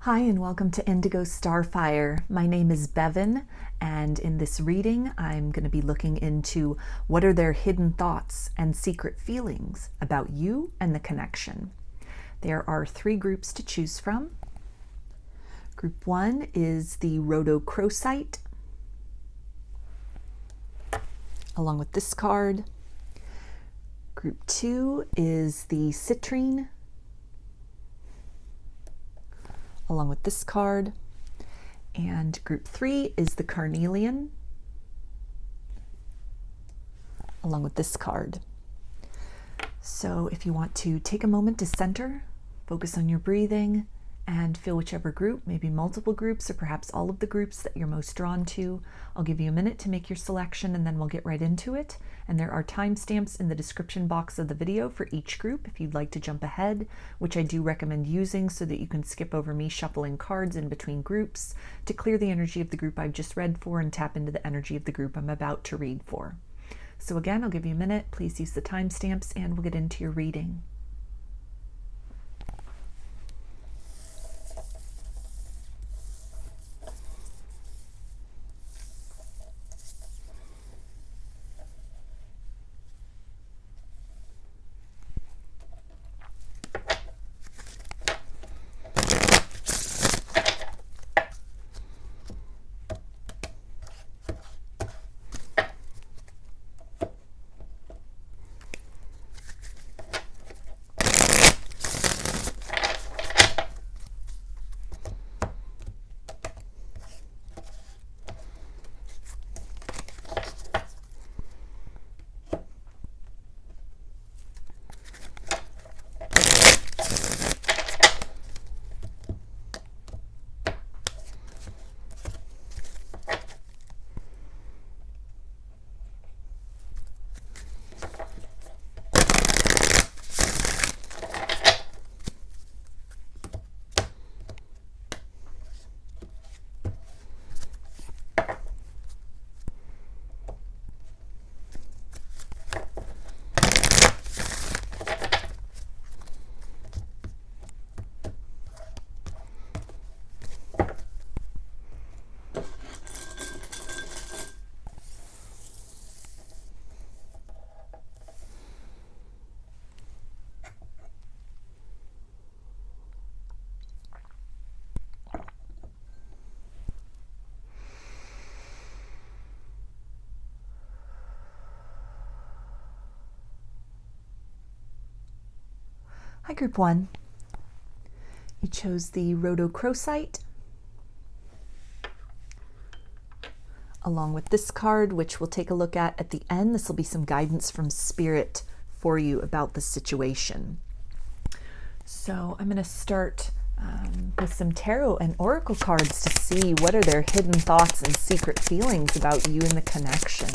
Hi and welcome to Indigo Starfire. My name is Bevin, and in this reading I'm going to be looking into what are their hidden thoughts and secret feelings about you and the connection. There are 3 groups to choose from. Group 1 is the Rhodochrosite, along with this card. Group 2 is the Citrine, along with this card, and group 3 is the Carnelian, along with this card. So if you want to take a moment to center, focus on your breathing, and feel whichever group, maybe multiple groups or perhaps all of the groups that you're most drawn to. I'll give you a minute to make your selection and then we'll get right into it. And there are timestamps in the description box of the video for each group if you'd like to jump ahead, which I do recommend using so that you can skip over me shuffling cards in between groups to clear the energy of the group I've just read for and tap into the energy of the group I'm about to read for. So again, I'll give you a minute. Please use the timestamps and we'll get into your reading. Hi, Group 1. You chose the Rhodochrosite, along with this card, which we'll take a look at the end. This will be some guidance from Spirit for you about the situation. So I'm going to start with some tarot and oracle cards to see what are their hidden thoughts and secret feelings about you and the connection.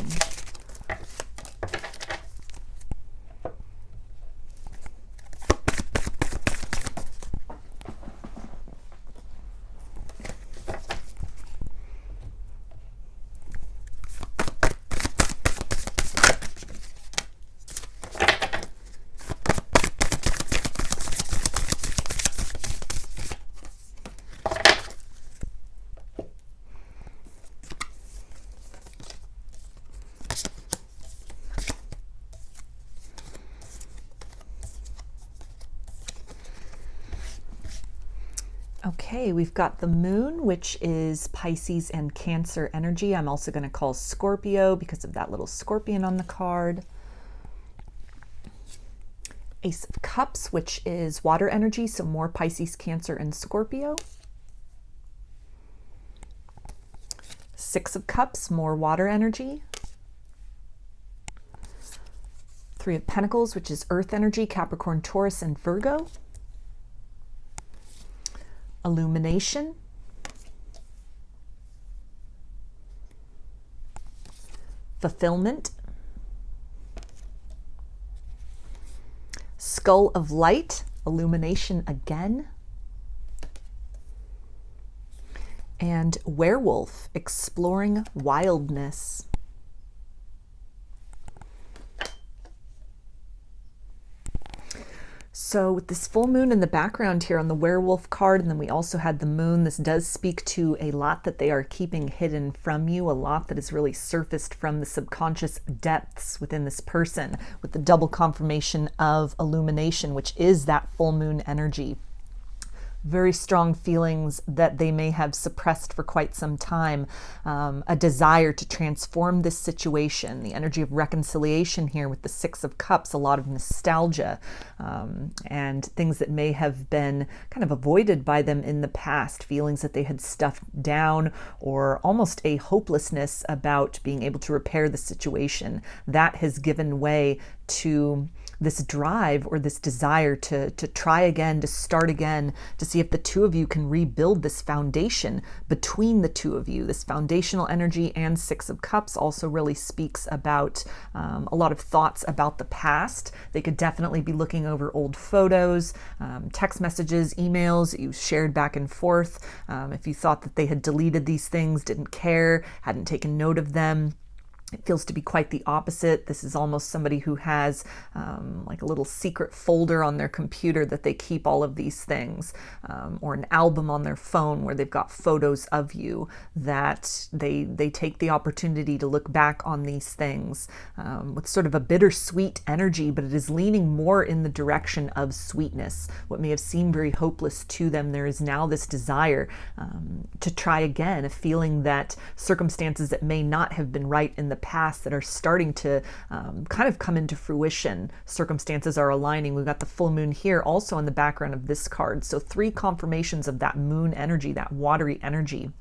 Okay, we've got the moon, which is Pisces and Cancer energy. I'm also going to call Scorpio because of that little scorpion on the card. Ace of Cups, which is water energy, so more Pisces, Cancer, and Scorpio. 6 of Cups, more water energy. 3 of Pentacles, which is earth energy, Capricorn, Taurus, and Virgo. Illumination, fulfillment, skull of light, illumination again, and werewolf, exploring wildness. So with this full moon in the background here on the werewolf card, and then we also had the moon, this does speak to a lot that they are keeping hidden from you, a lot that is really surfaced from the subconscious depths within this person, with the double confirmation of illumination, which is that full moon energy. Very strong feelings that they may have suppressed for quite some time, a desire to transform this situation, the energy of reconciliation here with the Six of Cups, a lot of nostalgia, and things that may have been kind of avoided by them in the past, feelings that they had stuffed down, or almost a hopelessness about being able to repair the situation. That has given way to this drive or this desire to try again, to start again, to see if the two of you can rebuild this foundation between the two of you. This foundational energy and Six of Cups also really speaks about a lot of thoughts about the past. They could definitely be looking over old photos, text messages, emails that you shared back and forth. If you thought that they had deleted these things, didn't care, hadn't taken note of them, it feels to be quite the opposite. This is almost somebody who has like a little secret folder on their computer that they keep all of these things, or an album on their phone where they've got photos of you, that they take the opportunity to look back on these things with sort of a bittersweet energy, but it is leaning more in the direction of sweetness. What may have seemed very hopeless to them, there is now this desire to try again, a feeling that circumstances that may not have been right in the past that are starting to kind of come into fruition. Circumstances are aligning. We've got the full moon here also in the background of this card. So 3 confirmations of that moon energy, that watery energy.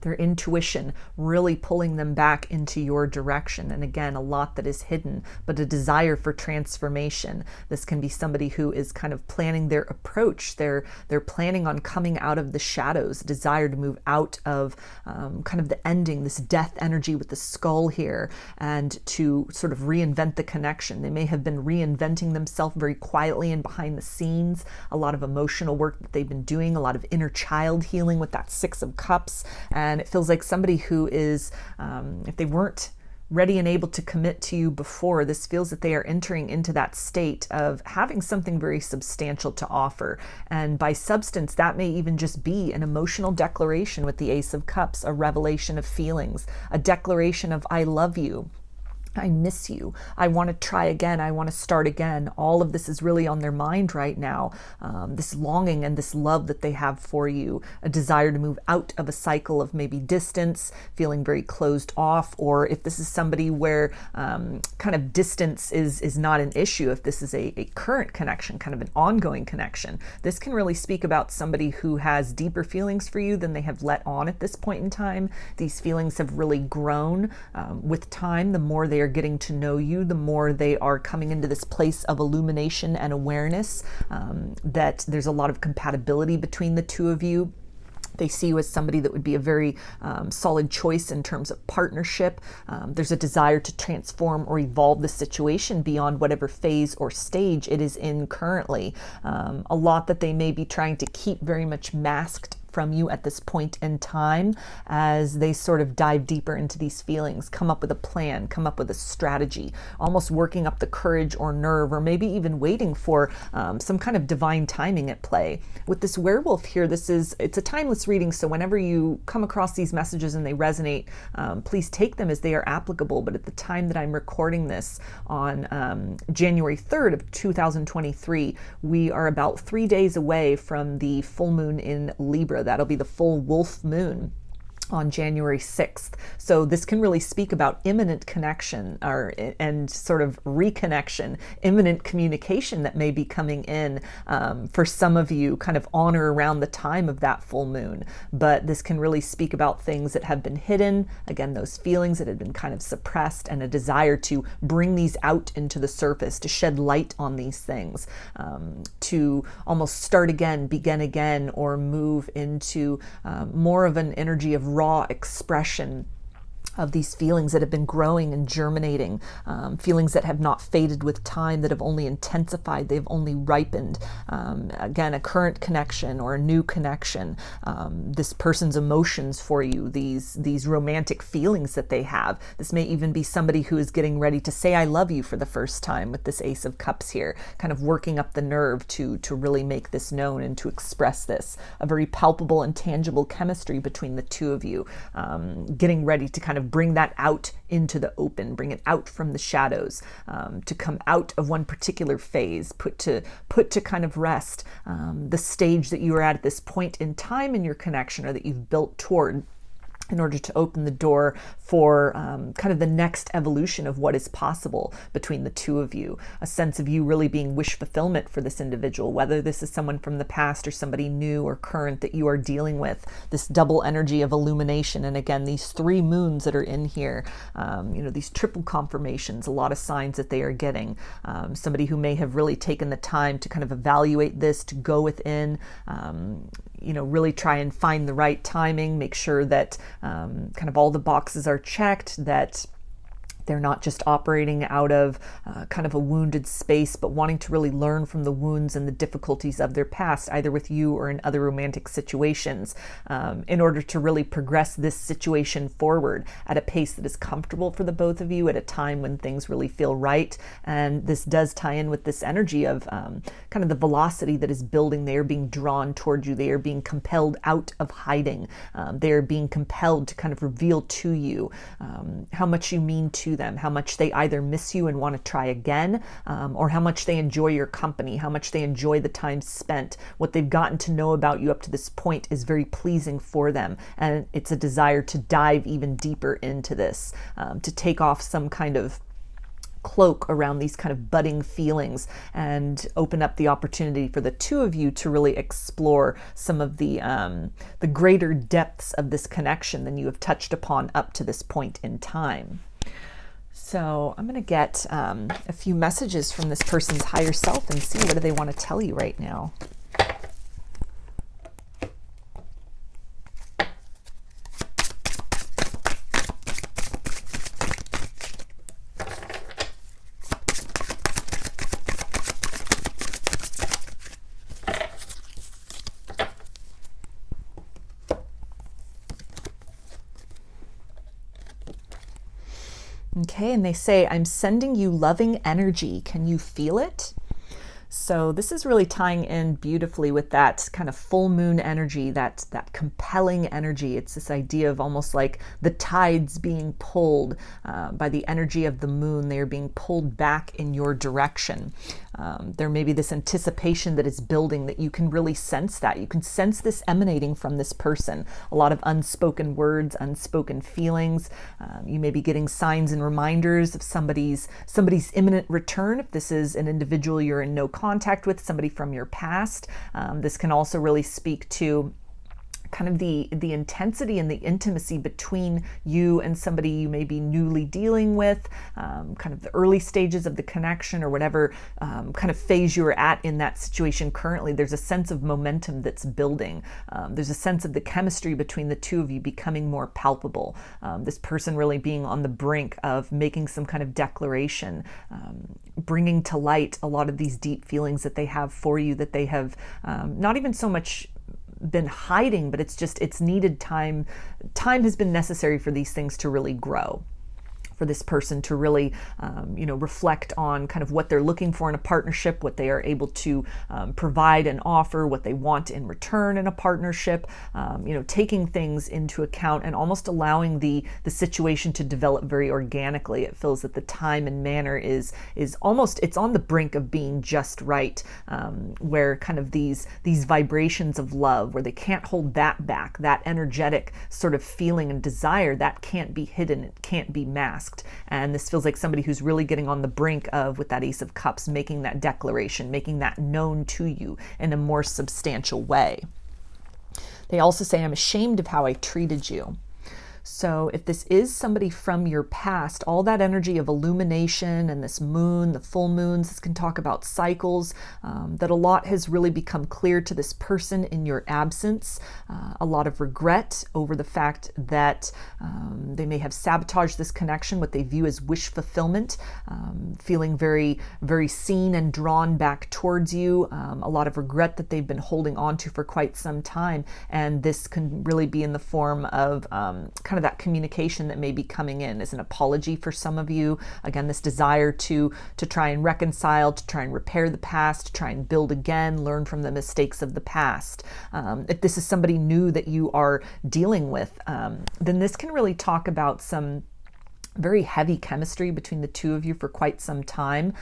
Their intuition really pulling them back into your direction. And again, a lot that is hidden, but a desire for transformation. This can be somebody who is kind of planning their approach. They're planning on coming out of the shadows, a desire to move out of kind of the ending, this death energy with the skull here, and to sort of reinvent the connection. They may have been reinventing themselves very quietly and behind the scenes, a lot of emotional work that they've been doing, a lot of inner child healing with that Six of Cups. And it feels like somebody who is, if they weren't ready and able to commit to you before, this feels that they are entering into that state of having something very substantial to offer. And by substance, that may even just be an emotional declaration with the Ace of Cups, a revelation of feelings, a declaration of I love you, I miss you, I want to try again, I want to start again. All of this is really on their mind right now. This longing and this love that they have for you, a desire to move out of a cycle of maybe distance, feeling very closed off, or if this is somebody where kind of distance is not an issue, if this is a current connection, kind of an ongoing connection, this can really speak about somebody who has deeper feelings for you than they have let on at this point in time. These feelings have really grown with time. The more they are getting to know you, the more they are coming into this place of illumination and awareness, that there's a lot of compatibility between the two of you. They see you as somebody that would be a very solid choice in terms of partnership. There's a desire to transform or evolve the situation beyond whatever phase or stage it is in currently. A lot that they may be trying to keep very much masked from you at this point in time, as they sort of dive deeper into these feelings, come up with a plan, come up with a strategy, almost working up the courage or nerve, or maybe even waiting for some kind of divine timing at play. With this werewolf here, it's a timeless reading, so whenever you come across these messages and they resonate, please take them as they are applicable. But at the time that I'm recording this on January 3rd of 2023, we are about 3 days away from the full moon in Libra. That'll be the full wolf moon on January 6th. So this can really speak about imminent connection and sort of reconnection, imminent communication that may be coming in for some of you kind of on or around the time of that full moon. But this can really speak about things that have been hidden, again, those feelings that had been kind of suppressed, and a desire to bring these out into the surface, to shed light on these things, to almost start again, begin again, or move into more of an energy of raw expression of these feelings that have been growing and germinating, feelings that have not faded with time, that have only intensified, they've only ripened. Again, a current connection or a new connection, this person's emotions for you, these romantic feelings that they have. This may even be somebody who is getting ready to say I love you for the first time with this Ace of Cups here, kind of working up the nerve to really make this known and to express this. A very palpable and tangible chemistry between the two of you, getting ready to kind of bring that out into the open, bring it out from the shadows, to come out of one particular phase, put to kind of rest the stage that you are at this point in time in your connection, or that you've built toward, in order to open the door for kind of the next evolution of what is possible between the two of you. A sense of you really being wish fulfillment for this individual, whether this is someone from the past or somebody new or current that you are dealing with. This double energy of illumination. And again, these 3 moons that are in here, these triple confirmations, a lot of signs that they are getting. Somebody who may have really taken the time to kind of evaluate this, to go within, really try and find the right timing, make sure that kind of all the boxes are checked, that they're not just operating out of kind of a wounded space, but wanting to really learn from the wounds and the difficulties of their past, either with you or in other romantic situations, in order to really progress this situation forward at a pace that is comfortable for the both of you, at a time when things really feel right. And this does tie in with this energy of kind of the velocity that is building. They are being drawn toward you. They are being compelled out of hiding. They are being compelled to kind of reveal to you how much you mean to them, how much they either miss you and want to try again, or how much they enjoy your company, how much they enjoy the time spent. What they've gotten to know about you up to this point is very pleasing for them, and it's a desire to dive even deeper into this, to take off some kind of cloak around these kind of budding feelings and open up the opportunity for the two of you to really explore some of the greater depths of this connection than you have touched upon up to this point in time. So I'm going to get a few messages from this person's higher self and see what do they want to tell you right now. Okay, and they say, I'm sending you loving energy. Can you feel it? So this is really tying in beautifully with that kind of full moon energy, that compelling energy. It's this idea of almost like the tides being pulled by the energy of the moon. They are being pulled back in your direction. There may be this anticipation that is building, that you can really sense that. You can sense this emanating from this person. A lot of unspoken words, unspoken feelings. You may be getting signs and reminders of somebody's imminent return. If this is an individual you're in no contact with, somebody from your past, this can also really speak to kind of the intensity and the intimacy between you and somebody you may be newly dealing with, kind of the early stages of the connection or whatever kind of phase you're at in that situation currently. There's a sense of momentum that's building. There's a sense of the chemistry between the two of you becoming more palpable. This person really being on the brink of making some kind of declaration, bringing to light a lot of these deep feelings that they have for you, that they have not even so much been hiding, but it's needed time. Time has been necessary for these things to really grow, for this person to really, reflect on kind of what they're looking for in a partnership, what they are able to provide and offer, what they want in return in a partnership, taking things into account and almost allowing the situation to develop very organically. It feels that the time and manner is almost, it's on the brink of being just right, where kind of these vibrations of love, where they can't hold that back, that energetic sort of feeling and desire, that can't be hidden, it can't be masked. And this feels like somebody who's really getting on the brink of, with that Ace of Cups, making that declaration, making that known to you in a more substantial way. They also say, I'm ashamed of how I treated you. So if this is somebody from your past, all that energy of illumination and this moon, the full moons, this can talk about cycles, that a lot has really become clear to this person in your absence. A lot of regret over the fact that they may have sabotaged this connection, what they view as wish fulfillment, feeling very, very seen and drawn back towards you. A lot of regret that they've been holding on to for quite some time. And this can really be in the form of kind of that communication that may be coming in as an apology for some of you. Again, this desire to try and reconcile, to try and repair the past, to try and build again, learn from the mistakes of the past. If this is somebody new that you are dealing with, then this can really talk about some very heavy chemistry between the two of you for quite some time,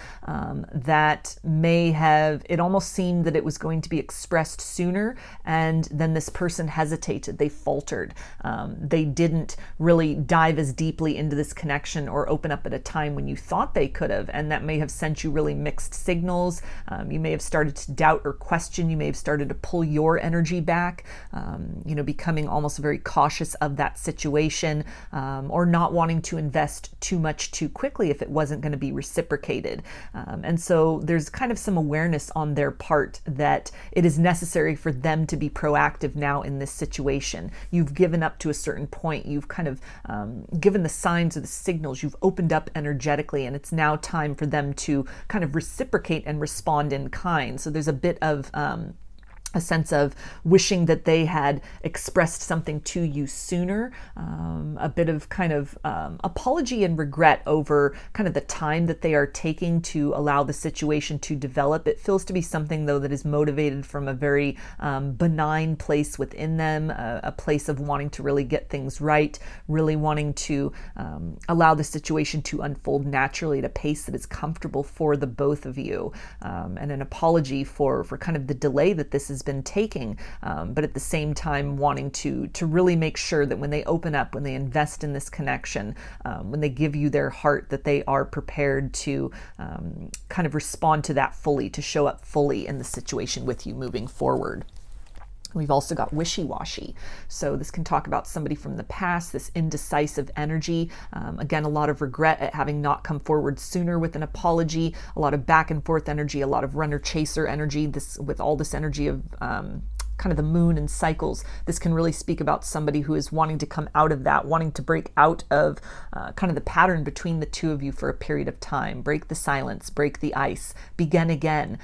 that may have, it almost seemed that it was going to be expressed sooner, and then this person hesitated, they faltered, they didn't really dive as deeply into this connection or open up at a time when you thought they could have, and that may have sent you really mixed signals. You may have started to doubt or question, you may have started to pull your energy back, becoming almost very cautious of that situation, or not wanting to invest too much too quickly if it wasn't going to be reciprocated. And so there's kind of some awareness on their part that it is necessary for them to be proactive now in this situation. You've given up to a certain point. You've kind of given the signs or the signals. You've opened up energetically, and it's now time for them to kind of reciprocate and respond in kind. So there's a bit of a sense of wishing that they had expressed something to you sooner, a bit of kind of apology and regret over kind of the time that they are taking to allow the situation to develop. It feels to be something, though, that is motivated from a very benign place within them, a place of wanting to really get things right, really wanting to allow the situation to unfold naturally at a pace that is comfortable for the both of you, and an apology for kind of the delay that this is been taking, but at the same time wanting to really make sure that when they open up, when they invest in this connection, when they give you their heart, that they are prepared to kind of respond to that fully, to show up fully in the situation with you moving forward. We've also got wishy-washy. So this can talk about somebody from the past, this indecisive energy. Again, a lot of regret at having not come forward sooner with an apology, a lot of back and forth energy, a lot of runner-chaser energy, this with all this energy of kind of the moon and cycles. This can really speak about somebody who is wanting to come out of that, wanting to break out of kind of the pattern between the two of you for a period of time, break the silence, break the ice, begin again,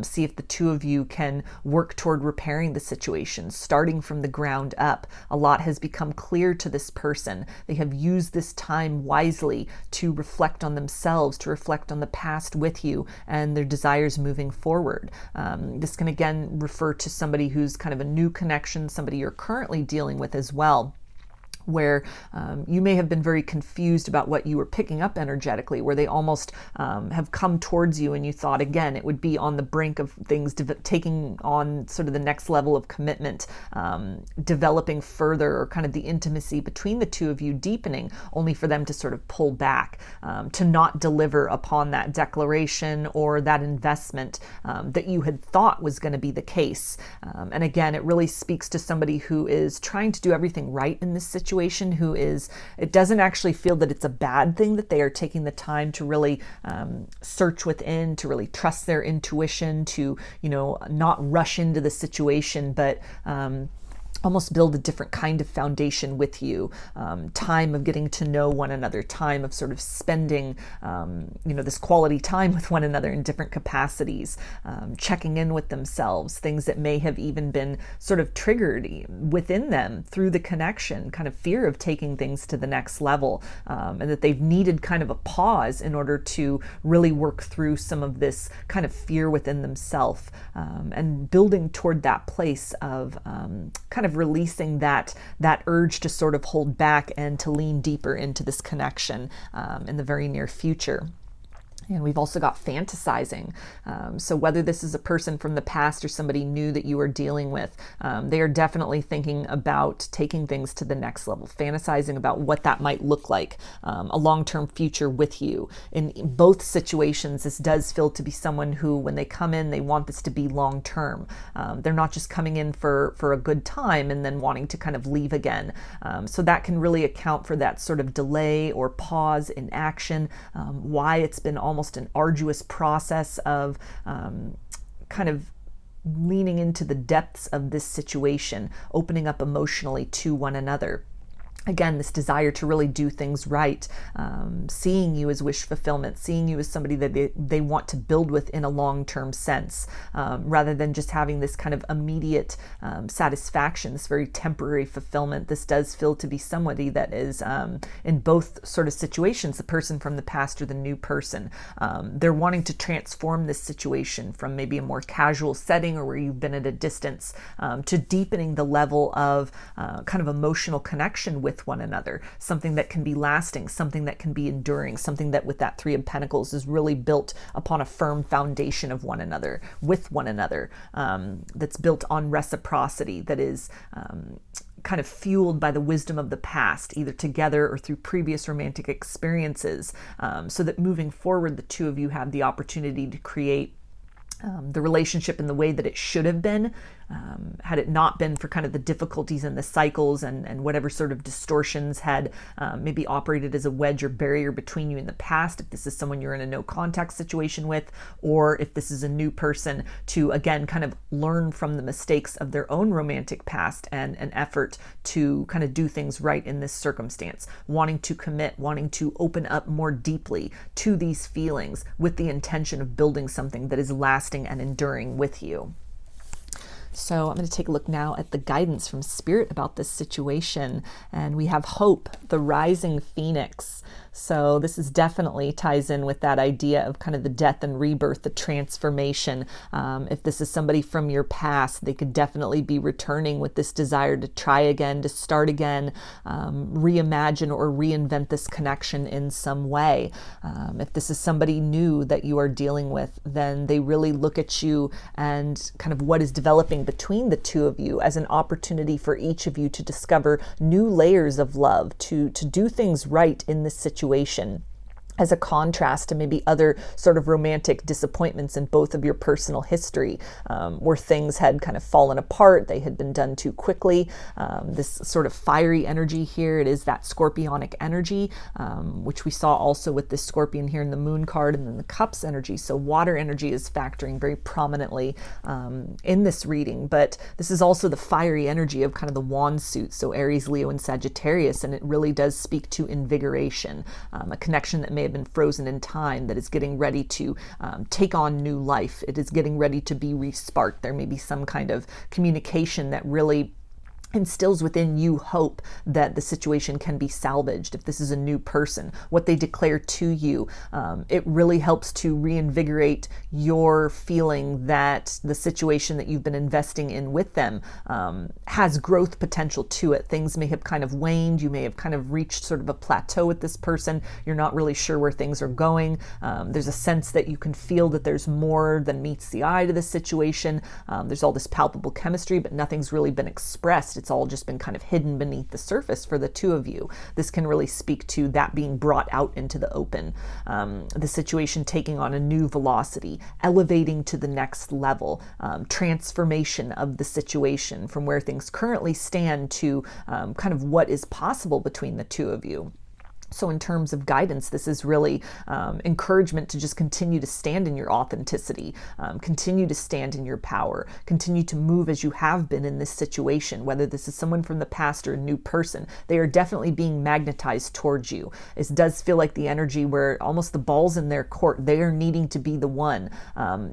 see if the two of you can work toward repairing the situation, starting from the ground up. A lot has become clear to this person. They have used this time wisely to reflect on themselves, to reflect on the past with you and their desires moving forward. This can again refer to somebody who's kind of a new connection, somebody you're currently dealing with as well, where you may have been very confused about what you were picking up energetically, where they almost have come towards you and you thought, again, it would be on the brink of things taking on sort of the next level of commitment, developing further, or kind of the intimacy between the two of you deepening, only for them to sort of pull back, to not deliver upon that declaration or that investment that you had thought was going to be the case. And again, it really speaks to somebody who is trying to do everything right in this situation, who is, it doesn't actually feel that it's a bad thing that they are taking the time to really search within, to really trust their intuition, to, not rush into the situation, but almost build a different kind of foundation with you, time of getting to know one another, time of sort of spending, this quality time with one another in different capacities, checking in with themselves, things that may have even been sort of triggered within them through the connection, kind of fear of taking things to the next level, and that they've needed kind of a pause in order to really work through some of this kind of fear within themselves, and building toward that place of kind of releasing that urge to sort of hold back and to lean deeper into this connection in the very near future. And we've also got fantasizing. So whether this is a person from the past or somebody new that you are dealing with, they are definitely thinking about taking things to the next level, fantasizing about what that might look like, a long-term future with you. In both situations, this does feel to be someone who, when they come in, they want this to be long-term. They're not just coming in for a good time and then wanting to kind of leave again. So that can really account for that sort of delay or pause in action, why it's been almost an arduous process of kind of leaning into the depths of this situation, opening up emotionally to one another. Again, this desire to really do things right, seeing you as wish fulfillment, seeing you as somebody that they want to build with in a long-term sense, rather than just having this kind of immediate satisfaction, this very temporary fulfillment. This does feel to be somebody that is, in both sort of situations, the person from the past or the new person. They're wanting to transform this situation from maybe a more casual setting or where you've been at a distance, to deepening the level of kind of emotional connection with one another, something that can be lasting, something that can be enduring, something that with that Three of Pentacles is really built upon a firm foundation of one another, with one another, that's built on reciprocity, that is kind of fueled by the wisdom of the past, either together or through previous romantic experiences, so that moving forward, the two of you have the opportunity to create the relationship in the way that it should have been, had it not been for kind of the difficulties and the cycles and whatever sort of distortions had maybe operated as a wedge or barrier between you in the past, if this is someone you're in a no contact situation with, or if this is a new person, to again kind of learn from the mistakes of their own romantic past and an effort to kind of do things right in this circumstance, wanting to commit, wanting to open up more deeply to these feelings with the intention of building something that is lasting and enduring with you. So I'm going to take a look now at the guidance from Spirit about this situation. And we have Hope, the rising phoenix. So this is definitely ties in with that idea of kind of the death and rebirth, the transformation. If this is somebody from your past, they could definitely be returning with this desire to try again, to start again, reimagine or reinvent this connection in some way. If this is somebody new that you are dealing with, then they really look at you and kind of what is developing between the two of you as an opportunity for each of you to discover new layers of love, to do things right in this situation, as a contrast to maybe other sort of romantic disappointments in both of your personal history, where things had kind of fallen apart, they had been done too quickly. This sort of fiery energy here, it is that scorpionic energy, which we saw also with this scorpion here in the moon card, and then the cups energy. So water energy is factoring very prominently in this reading, but this is also the fiery energy of kind of the wand suit, so Aries, Leo, and Sagittarius, and it really does speak to invigoration, a connection that may have been frozen in time that is getting ready to take on new life. It is getting ready to be resparked. There may be some kind of communication that really instills within you hope that the situation can be salvaged. If this is a new person, what they declare to you, it really helps to reinvigorate your feeling that the situation that you've been investing in with them has growth potential to it. Things may have kind of waned. You may have kind of reached sort of a plateau with this person. You're not really sure where things are going. There's a sense that you can feel that there's more than meets the eye to this situation. There's all this palpable chemistry, but nothing's really been expressed. It's all just been kind of hidden beneath the surface for the two of you. This can really speak to that being brought out into the open. The situation taking on a new velocity, elevating to the next level, transformation of the situation from where things currently stand to kind of what is possible between the two of you. So in terms of guidance, this is really encouragement to just continue to stand in your authenticity, continue to stand in your power, continue to move as you have been in this situation, whether this is someone from the past or a new person. They are definitely being magnetized towards you. It does feel like the energy where almost the ball's in their court. They are needing to be the one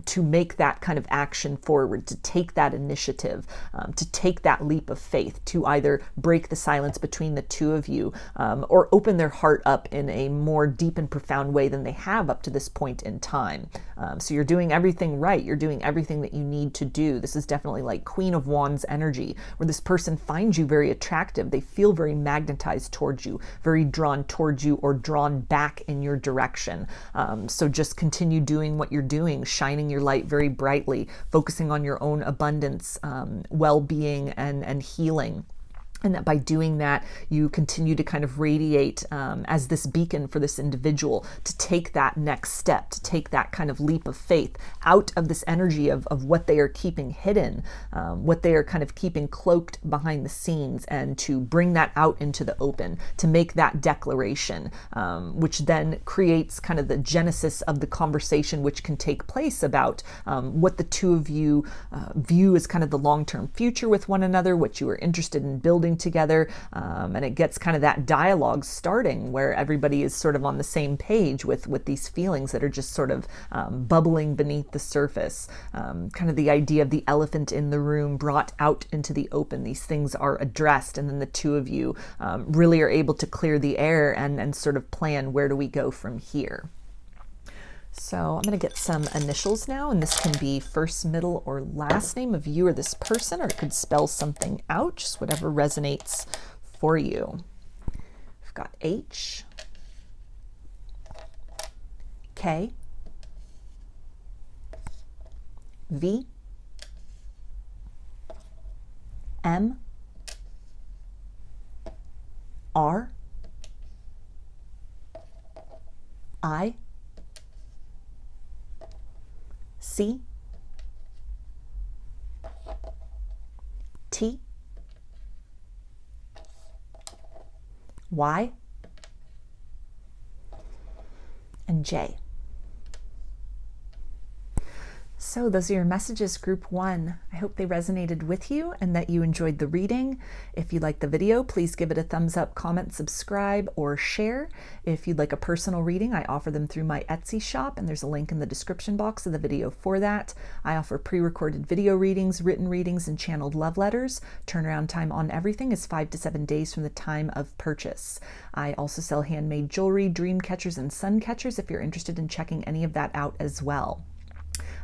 to make that kind of action forward, to take that initiative, to take that leap of faith, to either break the silence between the two of you or open their heart heart up in a more deep and profound way than they have up to this point in time. So you're doing everything right. You're doing everything that you need to do. This is definitely like Queen of Wands energy, where this person finds you very attractive. They feel very magnetized towards you, very drawn towards you, or drawn back in your direction. So just continue doing what you're doing, shining your light very brightly, focusing on your own abundance, well-being, and healing. And that by doing that, you continue to kind of radiate as this beacon for this individual to take that next step, to take that kind of leap of faith out of this energy of what they are keeping hidden, what they are kind of keeping cloaked behind the scenes, and to bring that out into the open, to make that declaration, which then creates kind of the genesis of the conversation which can take place about what the two of you view as kind of the long-term future with one another, what you are interested in building together, and it gets kind of that dialogue starting where everybody is sort of on the same page with these feelings that are just sort of bubbling beneath the surface. Kind of the idea of the elephant in the room brought out into the open. These things are addressed, and then the two of you really are able to clear the air and sort of plan, where do we go from here? So I'm going to get some initials now, and this can be first, middle, or last name of you or this person, or it could spell something out, just whatever resonates for you. We've got H, K, V, M, R, I, C, T, Y, and J. So those are your messages, group 1. I hope they resonated with you and that you enjoyed the reading. If you liked the video, please give it a thumbs up, comment, subscribe, or share. If you'd like a personal reading, I offer them through my Etsy shop, and there's a link in the description box of the video for that. I offer pre-recorded video readings, written readings, and channeled love letters. Turnaround time on everything is 5 to 7 days from the time of purchase. I also sell handmade jewelry, dream catchers, and sun catchers if you're interested in checking any of that out as well.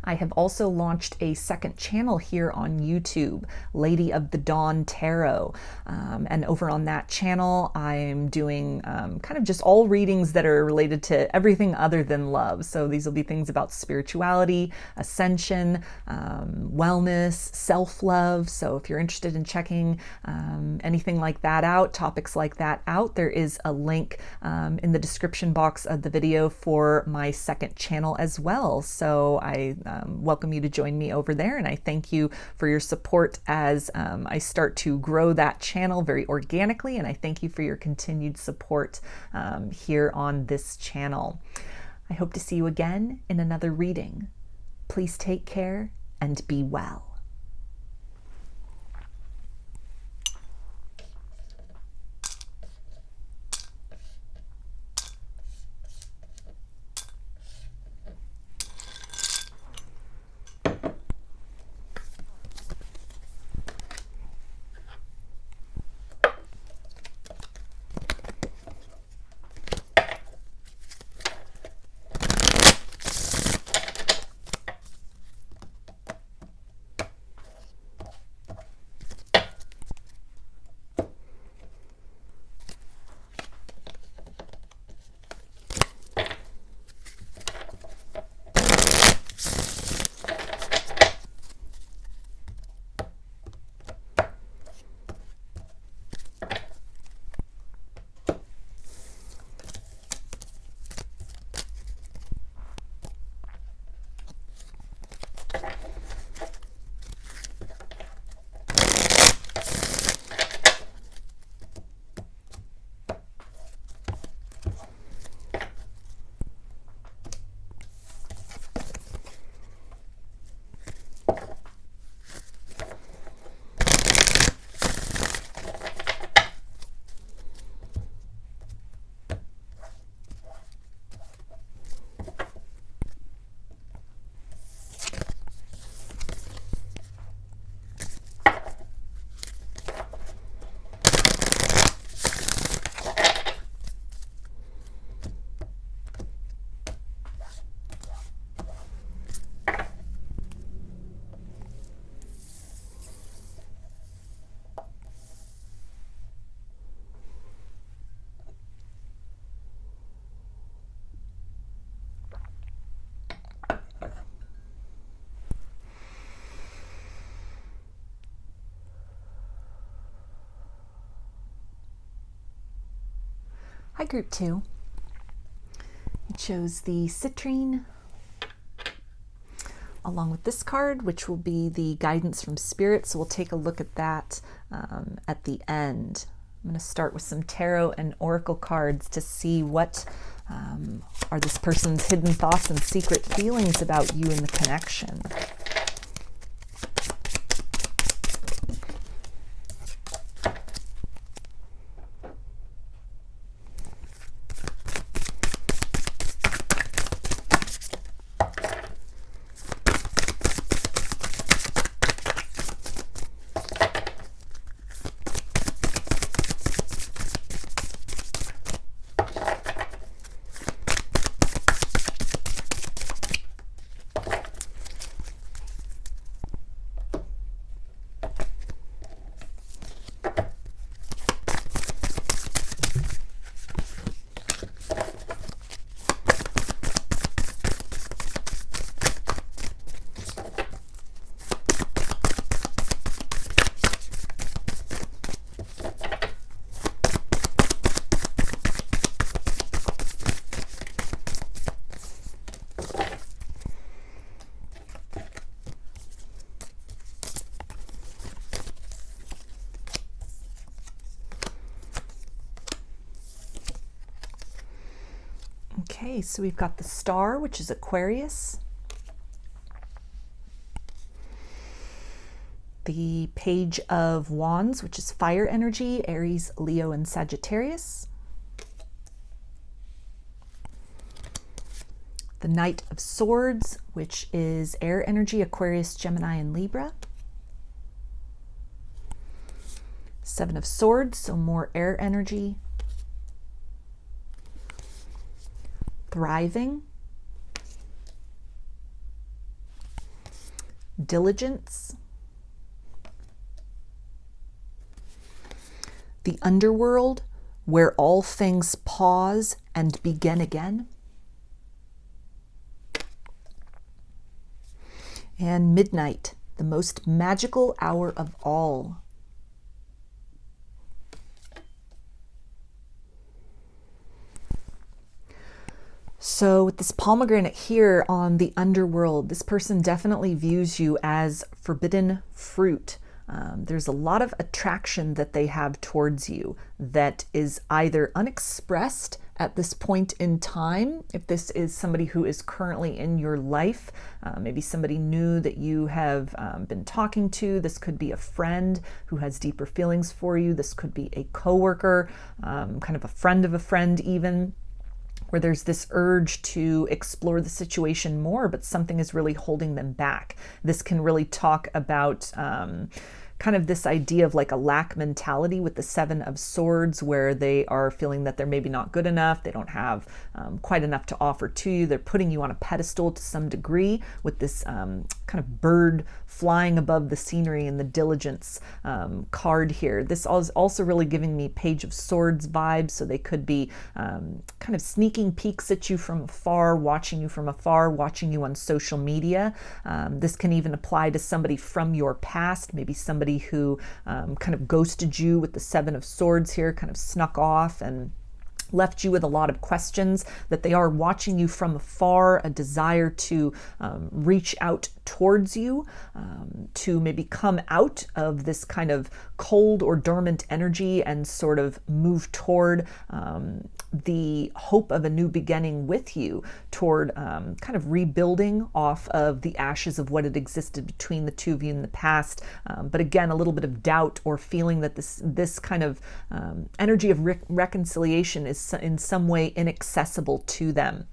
I have also launched a second channel here on YouTube, Lady of the Dawn Tarot. And over on that channel, I'm doing kind of just all readings that are related to everything other than love. So these will be things about spirituality, ascension, wellness, self-love. So if you're interested in checking anything like that out, topics like that out, there is a link in the description box of the video for my second channel as well. So I welcome you to join me over there, and I thank you for your support as I start to grow that channel very organically, and I thank you for your continued support here on this channel. I hope to see you again in another reading. Please take care and be well. Hi, Group 2. It shows the Citrine along with this card, which will be the guidance from Spirit. So we'll take a look at that at the end. I'm going to start with some tarot and oracle cards to see what are this person's hidden thoughts and secret feelings about you and the connection. Okay, so we've got the Star, which is Aquarius. The Page of Wands, which is fire energy, Aries, Leo, and Sagittarius. The Knight of Swords, which is air energy, Aquarius, Gemini, and Libra. Seven of Swords, so more air energy. Thriving. Diligence. The Underworld, where all things pause and begin again. And Midnight, the most magical hour of all. So with this pomegranate here on the Underworld, this person definitely views you as forbidden fruit. There's a lot of attraction that they have towards you that is either unexpressed at this point in time, if this is somebody who is currently in your life, maybe somebody new that you have been talking to. This could be a friend who has deeper feelings for you. This could be a coworker, kind of a friend of a friend even, where there's this urge to explore the situation more, but something is really holding them back. This can really talk about kind of this idea of like a lack mentality with the Seven of Swords, where they are feeling that they're maybe not good enough. They don't have quite enough to offer to you. They're putting you on a pedestal to some degree with this kind of bird flying above the scenery and the diligence card here. This is also really giving me Page of Swords vibes. So they could be kind of sneaking peeks at you from afar, watching you from afar, watching you on social media. This can even apply to somebody from your past, maybe somebody who kind of ghosted you with the Seven of Swords here, kind of snuck off and left you with a lot of questions, that they are watching you from afar, a desire to reach out towards you, to maybe come out of this kind of cold or dormant energy and sort of move toward the hope of a new beginning with you, toward kind of rebuilding off of the ashes of what had existed between the two of you in the past. But again, a little bit of doubt or feeling that this kind of energy of reconciliation is in some way inaccessible to them.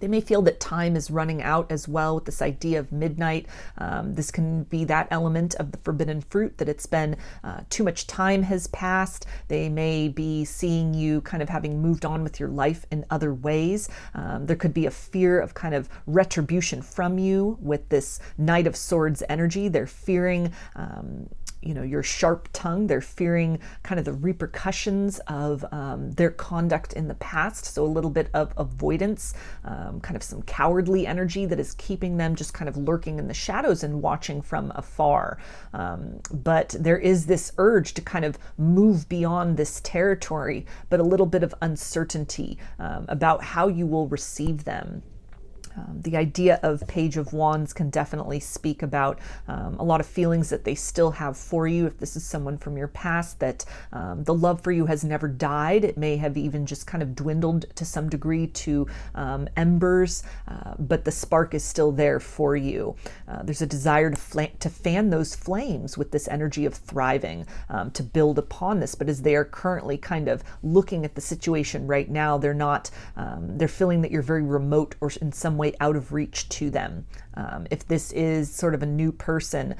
They may feel that time is running out as well with this idea of midnight. This can be that element of the forbidden fruit, that it's been too much time has passed. They may be seeing you kind of having moved on with your life in other ways. There could be a fear of kind of retribution from you with this Knight of Swords energy. They're fearing your sharp tongue. They're fearing kind of the repercussions of their conduct in the past. So a little bit of avoidance, kind of some cowardly energy that is keeping them just kind of lurking in the shadows and watching from afar. But there is this urge to kind of move beyond this territory, but a little bit of uncertainty about how you will receive them. The idea of Page of Wands can definitely speak about a lot of feelings that they still have for you. If this is someone from your past, that the love for you has never died. It may have even just kind of dwindled to some degree to embers, but the spark is still there for you. There's a desire to fan those flames with this energy of thriving, to build upon this. But as they are currently kind of looking at the situation right now, they're feeling that you're very remote or in some way out of reach to them. If this is sort of a new person,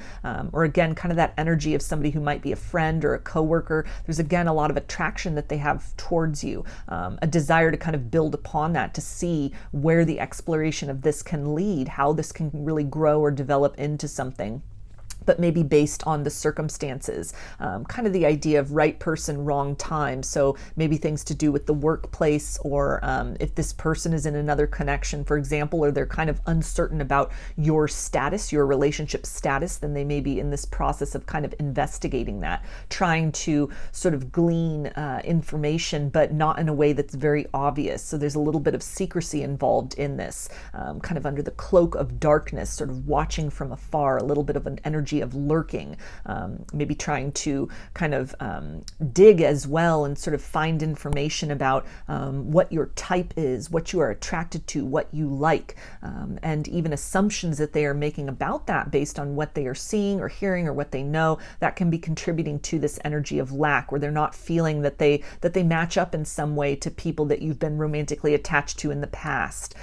or again, kind of that energy of somebody who might be a friend or a coworker, there's again a lot of attraction that they have towards you, a desire to kind of build upon that, to see where the exploration of this can lead, how this can really grow or develop into something, but maybe based on the circumstances. Kind of the idea of right person, wrong time. So maybe things to do with the workplace, or if this person is in another connection, for example, or they're kind of uncertain about your status, your relationship status, then they may be in this process of kind of investigating that, trying to sort of glean information, but not in a way that's very obvious. So there's a little bit of secrecy involved in this, kind of under the cloak of darkness, sort of watching from afar, a little bit of an energy of lurking, maybe trying to kind of dig as well and sort of find information about what your type is, what you are attracted to, what you like, and even assumptions that they are making about that based on what they are seeing or hearing or what they know. That can be contributing to this energy of lack, where they're not feeling that they match up in some way to people that you've been romantically attached to in the past.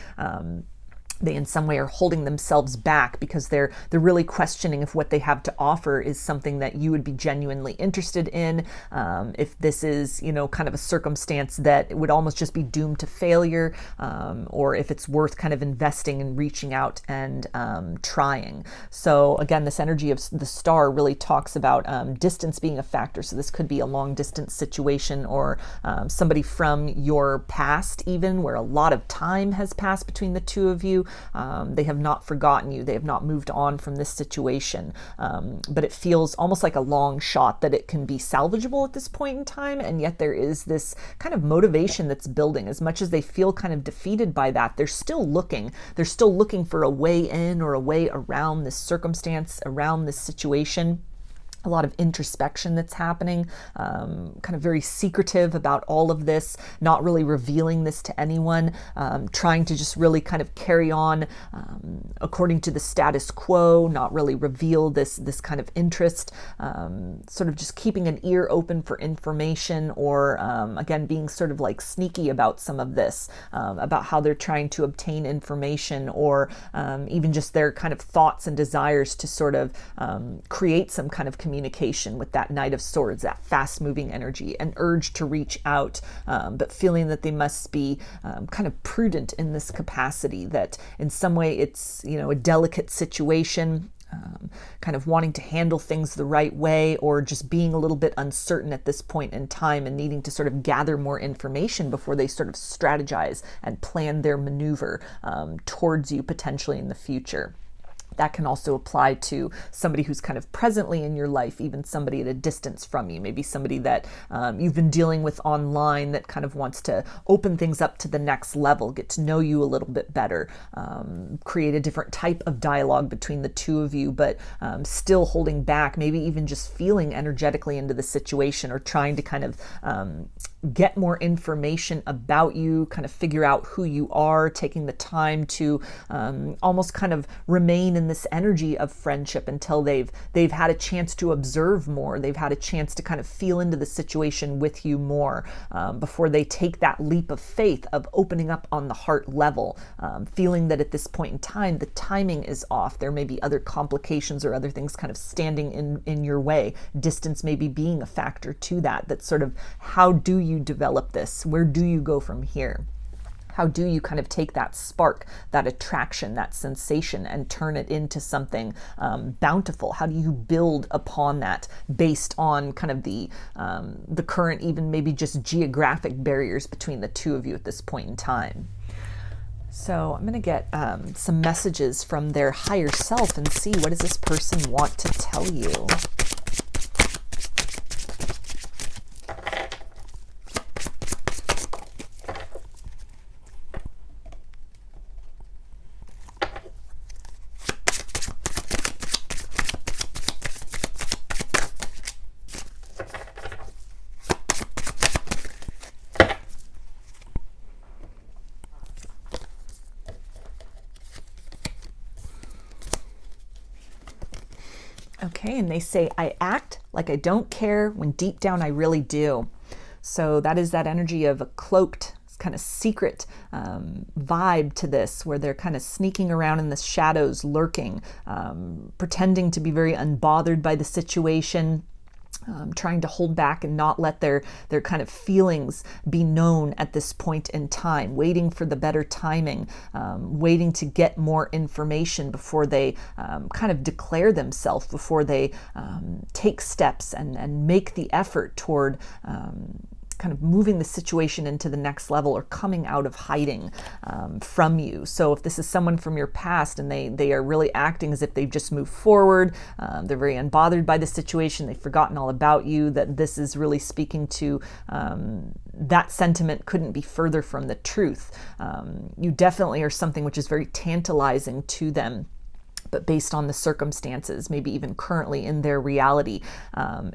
They in some way are holding themselves back because they're really questioning if what they have to offer is something that you would be genuinely interested in. If this is, kind of a circumstance that would almost just be doomed to failure, or if it's worth kind of investing and reaching out and trying. So again, this energy of the star really talks about distance being a factor. So this could be a long distance situation, or somebody from your past even, where a lot of time has passed between the two of you. They have not forgotten you. They have not moved on from this situation. But it feels almost like a long shot that it can be salvageable at this point in time. And yet there is this kind of motivation that's building. As much as they feel kind of defeated by that, they're still looking. They're still looking for a way in or a way around this circumstance, around this situation. A lot of introspection that's happening, kind of very secretive about all of this, not really revealing this to anyone, trying to just really kind of carry on according to the status quo, not really reveal this kind of interest, sort of just keeping an ear open for information, or again, being sort of like sneaky about some of this, about how they're trying to obtain information, or even just their kind of thoughts and desires to sort of create some kind of communication with that Knight of Swords, that fast-moving energy, an urge to reach out, but feeling that they must be kind of prudent in this capacity, that in some way it's, a delicate situation, kind of wanting to handle things the right way, or just being a little bit uncertain at this point in time and needing to sort of gather more information before they sort of strategize and plan their maneuver towards you potentially in the future. That can also apply to somebody who's kind of presently in your life, even somebody at a distance from you, maybe somebody that you've been dealing with online that kind of wants to open things up to the next level, get to know you a little bit better, create a different type of dialogue between the two of you, but still holding back, maybe even just feeling energetically into the situation, or trying to kind of get more information about you, kind of figure out who you are, taking the time to almost kind of remain in this energy of friendship until they've had a chance to observe more, they've had a chance to kind of feel into the situation with you more, before they take that leap of faith of opening up on the heart level, feeling that at this point in time the timing is off. There may be other complications or other things kind of standing in your way. Distance maybe being a factor to that. That's sort of, how do you develop this? Where do you go from here? How do you kind of take that spark, that attraction, that sensation, and turn it into something bountiful? How do you build upon that based on kind of the current, even maybe just geographic barriers between the two of you at this point in time? So I'm going to get some messages from their higher self and see, what does this person want to tell you? Okay, and they say, I act like I don't care when deep down I really do. So that is that energy of a cloaked, kind of secret vibe to this, where they're kind of sneaking around in the shadows, lurking, pretending to be very unbothered by the situation. Trying to hold back and not let their kind of feelings be known at this point in time, waiting for the better timing, waiting to get more information before they kind of declare themselves, before they take steps and make the effort toward kind of moving the situation into the next level, or coming out of hiding from you. So if this is someone from your past and they are really acting as if they've just moved forward, they're very unbothered by the situation, they've forgotten all about you, that this is really speaking to that sentiment couldn't be further from the truth. You definitely are something which is very tantalizing to them, but based on the circumstances, maybe even currently in their reality,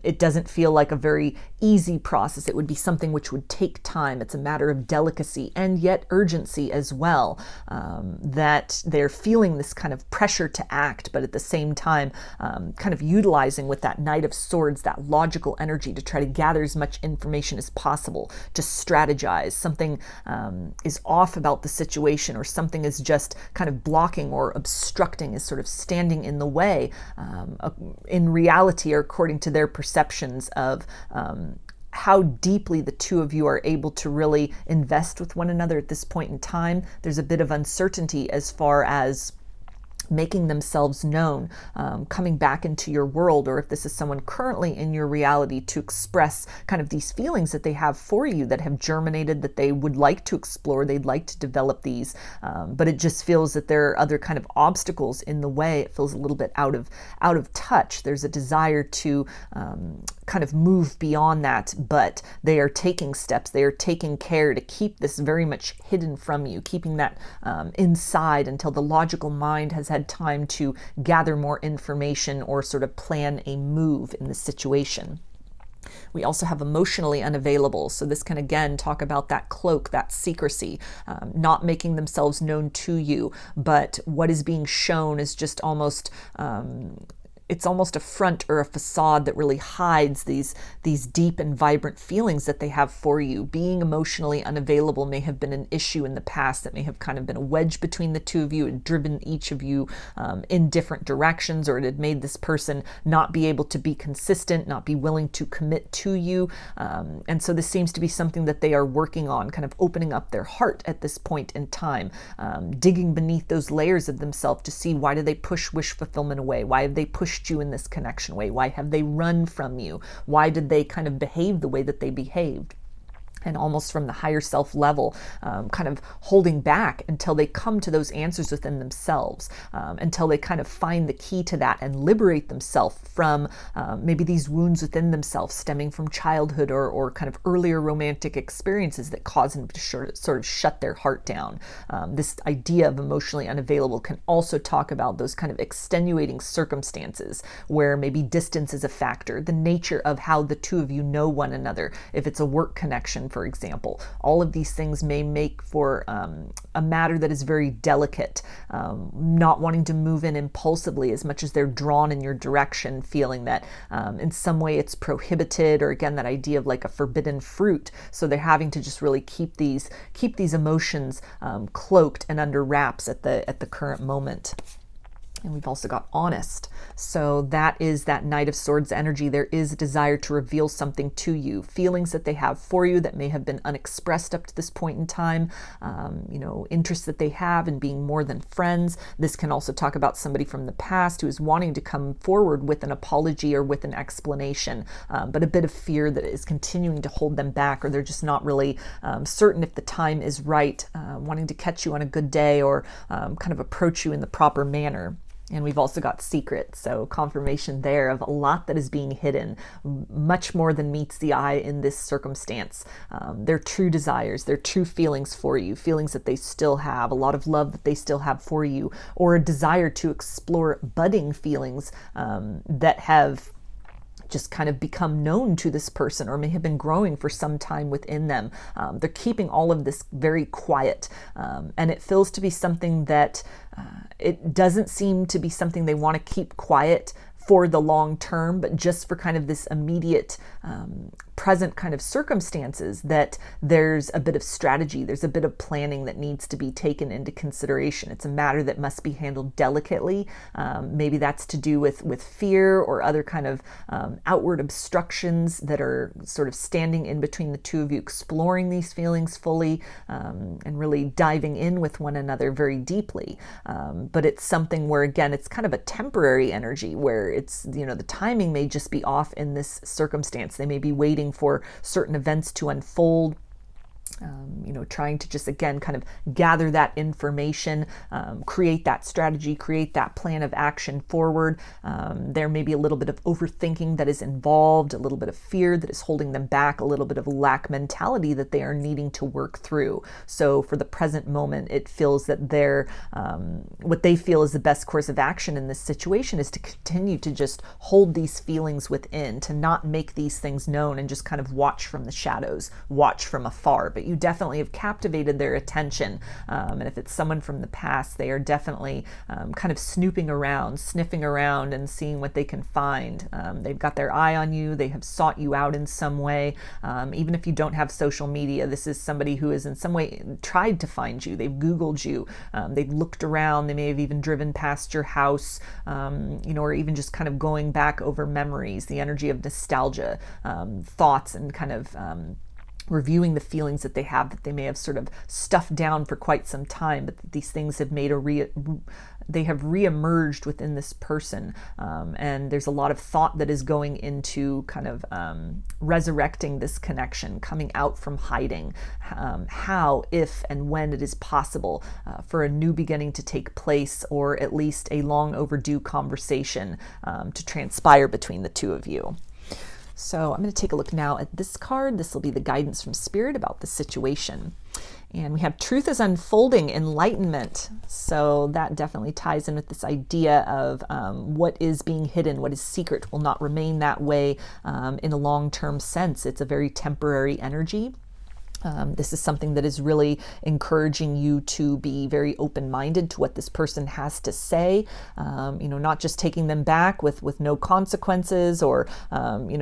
it doesn't feel like a very easy process. It would be something which would take time. It's a matter of delicacy and yet urgency as well, that they're feeling this kind of pressure to act, but at the same time, kind of utilizing with that Knight of Swords, that logical energy to try to gather as much information as possible, to strategize. Something is off about the situation, or something is just kind of blocking or obstructing, is sort of standing in the way, in reality, or according to their perceptions of how deeply the two of you are able to really invest with one another at this point in time. There's a bit of uncertainty as far as making themselves known, coming back into your world, or if this is someone currently in your reality, to express kind of these feelings that they have for you, that have germinated, that they would like to explore, they'd like to develop these, but it just feels that there are other kind of obstacles in the way. It feels a little bit out of touch. There's a desire to kind of move beyond that, but they are taking steps, they are taking care to keep this very much hidden from you, keeping that inside until the logical mind has had time to gather more information or sort of plan a move in the situation. We also have emotionally unavailable. So this can again talk about that cloak, that secrecy, not making themselves known to you, but what is being shown is just almost it's almost a front or a facade that really hides these deep and vibrant feelings that they have for you. Being emotionally unavailable may have been an issue in the past that may have kind of been a wedge between the two of you, and driven each of you in different directions, or it had made this person not be able to be consistent, not be willing to commit to you. And so this seems to be something that they are working on, kind of opening up their heart at this point in time, digging beneath those layers of themselves to see, why do they push wish fulfillment away? Why have they pushed you in this connection way? Why have they run from you? Why did they kind of behave the way that they behaved? And almost from the higher self level, kind of holding back until they come to those answers within themselves, until they kind of find the key to that and liberate themselves from maybe these wounds within themselves stemming from childhood or kind of earlier romantic experiences that cause them to sort of shut their heart down. This idea of emotionally unavailable can also talk about those kind of extenuating circumstances where maybe distance is a factor, the nature of how the two of you know one another. If it's a work connection, for example, all of these things may make for a matter that is very delicate, not wanting to move in impulsively as much as they're drawn in your direction, feeling that in some way it's prohibited, or again, that idea of like a forbidden fruit. So they're having to just really keep these emotions cloaked and under wraps at the current moment. And we've also got honest. So that is that Knight of Swords energy. There is a desire to reveal something to you, feelings that they have for you that may have been unexpressed up to this point in time, interests that they have in being more than friends. This can also talk about somebody from the past who is wanting to come forward with an apology or with an explanation, but a bit of fear that is continuing to hold them back, or they're just not really certain if the time is right, wanting to catch you on a good day or kind of approach you in the proper manner. And we've also got secret, so confirmation there of a lot that is being hidden, much more than meets the eye in this circumstance. Their true desires, their true feelings for you, feelings that they still have, a lot of love that they still have for you, or a desire to explore budding feelings that have just kind of become known to this person or may have been growing for some time within them. They're keeping all of this very quiet, and it feels to be something that it doesn't seem to be something they want to keep quiet for the long term, but just for kind of this immediate present kind of circumstances, that there's a bit of strategy, there's a bit of planning that needs to be taken into consideration. It's a matter that must be handled delicately. Maybe that's to do with fear or other kind of outward obstructions that are sort of standing in between the two of you exploring these feelings fully, and really diving in with one another very deeply. But it's something where, again, it's kind of a temporary energy where it's, the timing may just be off in this circumstance. They may be waiting for certain events to unfold, trying to just, again, kind of gather that information, create that strategy, create that plan of action forward. There may be a little bit of overthinking that is involved, a little bit of fear that is holding them back, a little bit of lack mentality that they are needing to work through. So for the present moment, it feels that they're, what they feel is the best course of action in this situation is to continue to just hold these feelings within, to not make these things known and just kind of watch from the shadows, watch from afar. But you definitely have captivated their attention. And if it's someone from the past, they are definitely kind of snooping around, sniffing around and seeing what they can find. They've got their eye on you. They have sought you out in some way. Even if you don't have social media, this is somebody who has in some way tried to find you. They've Googled you. They've looked around. They may have even driven past your house, or even just kind of going back over memories, the energy of nostalgia, thoughts, and kind of reviewing the feelings that they have that they may have sort of stuffed down for quite some time, but these things have made they have reemerged within this person, and there's a lot of thought that is going into kind of resurrecting this connection, coming out from hiding, how, if, and when it is possible for a new beginning to take place, or at least a long overdue conversation to transpire between the two of you. So I'm going to take a look now at this card. This will be the guidance from Spirit about the situation. And we have truth is unfolding, enlightenment. So that definitely ties in with this idea of what is being hidden, what is secret will not remain that way in a long-term sense. It's a very temporary energy. This is something that is really encouraging you to be very open-minded to what this person has to say, not just taking them back with no consequences, or,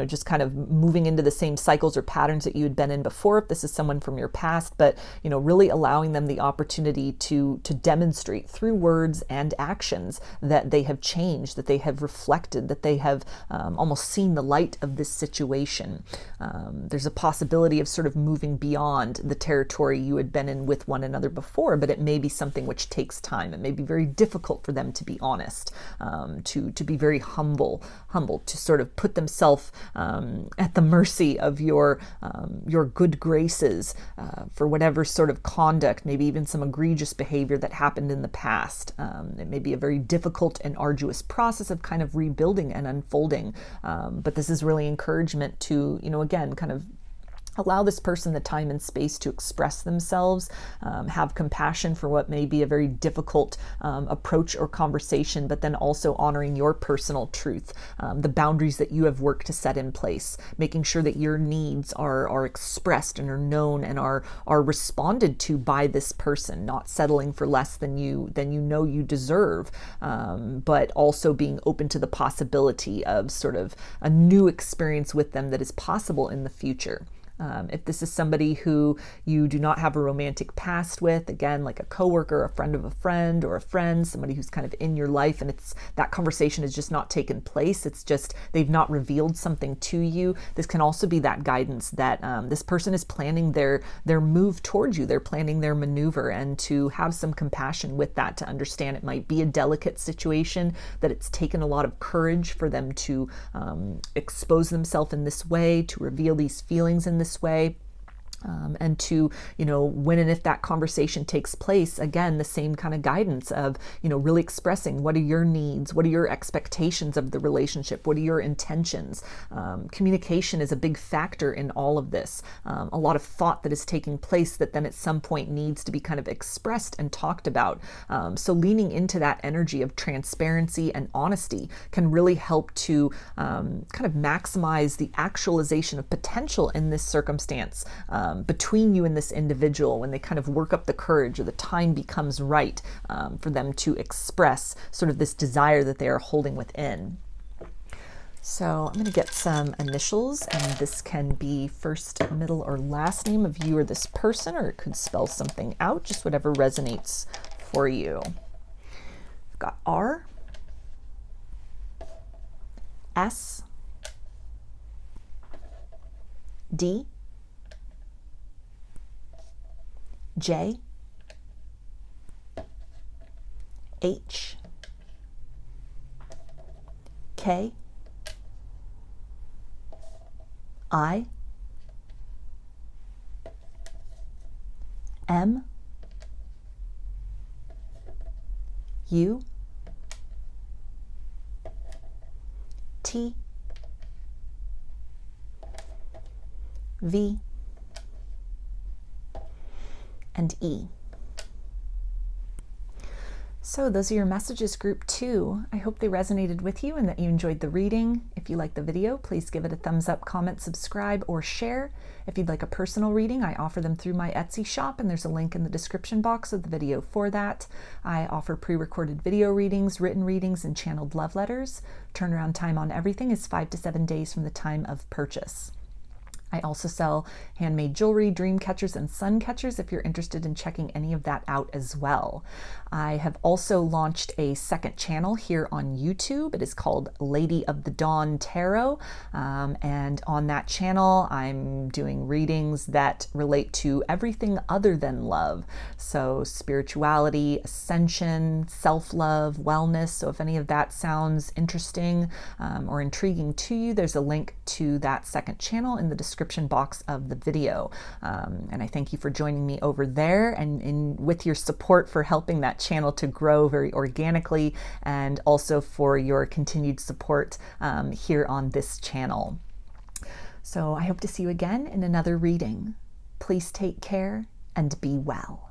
just kind of moving into the same cycles or patterns that you had been in before if this is someone from your past, but, really allowing them the opportunity to demonstrate through words and actions that they have changed, that they have reflected, that they have almost seen the light of this situation. There's a possibility of sort of moving beyond the territory you had been in with one another before, but it may be something which takes time. It may be very difficult for them to be honest, to be very humble, to sort of put themselves at the mercy of your good graces for whatever sort of conduct, maybe even some egregious behavior that happened in the past. It may be a very difficult and arduous process of kind of rebuilding and unfolding, but this is really encouragement to, again, kind of allow this person the time and space to express themselves, have compassion for what may be a very difficult approach or conversation, but then also honoring your personal truth, the boundaries that you have worked to set in place, making sure that your needs are expressed and are known and are responded to by this person, not settling for less than you know you deserve, but also being open to the possibility of sort of a new experience with them that is possible in the future. If this is somebody who you do not have a romantic past with, again, like a coworker, a friend of a friend, or a friend, somebody who's kind of in your life, and it's that conversation has just not taken place. It's just they've not revealed something to you. This can also be that guidance that this person is planning their move towards you. They're planning their maneuver, and to have some compassion with that, to understand it might be a delicate situation, that it's taken a lot of courage for them to expose themselves in this way, to reveal these feelings in this way. And to, when and if that conversation takes place, again, the same kind of guidance of, really expressing what are your needs, what are your expectations of the relationship, what are your intentions. Communication is a big factor in all of this. A lot of thought that is taking place that then at some point needs to be kind of expressed and talked about. So leaning into that energy of transparency and honesty can really help to kind of maximize the actualization of potential in this circumstance. Between you and this individual, when they kind of work up the courage, or the time becomes right for them to express sort of this desire that they are holding within. So I'm going to get some initials, and this can be first, middle, or last name of you or this person, or it could spell something out, just whatever resonates for you. I've got R, S, D, J, H, K, I, M, U, T, V, and E. So those are your messages, group 2. I hope they resonated with you and that you enjoyed the reading. If you liked the video, please give it a thumbs up, comment, subscribe, or share. If you'd like a personal reading, I offer them through my Etsy shop, and there's a link in the description box of the video for that. I offer pre-recorded video readings, written readings, and channeled love letters. Turnaround time on everything is 5 to 7 days from the time of purchase. I also sell handmade jewelry, dream catchers, and sun catchers if you're interested in checking any of that out as well. I have also launched a second channel here on YouTube. It is called Lady of the Dawn Tarot. And on that channel, I'm doing readings that relate to everything other than love. So spirituality, ascension, self-love, wellness. So if any of that sounds interesting or intriguing to you, there's a link to that second channel in the description box of the video. And I thank you for joining me over there, and with your support for helping that channel to grow very organically, and also for your continued support here on this channel. So I hope to see you again in another reading. Please take care and be well.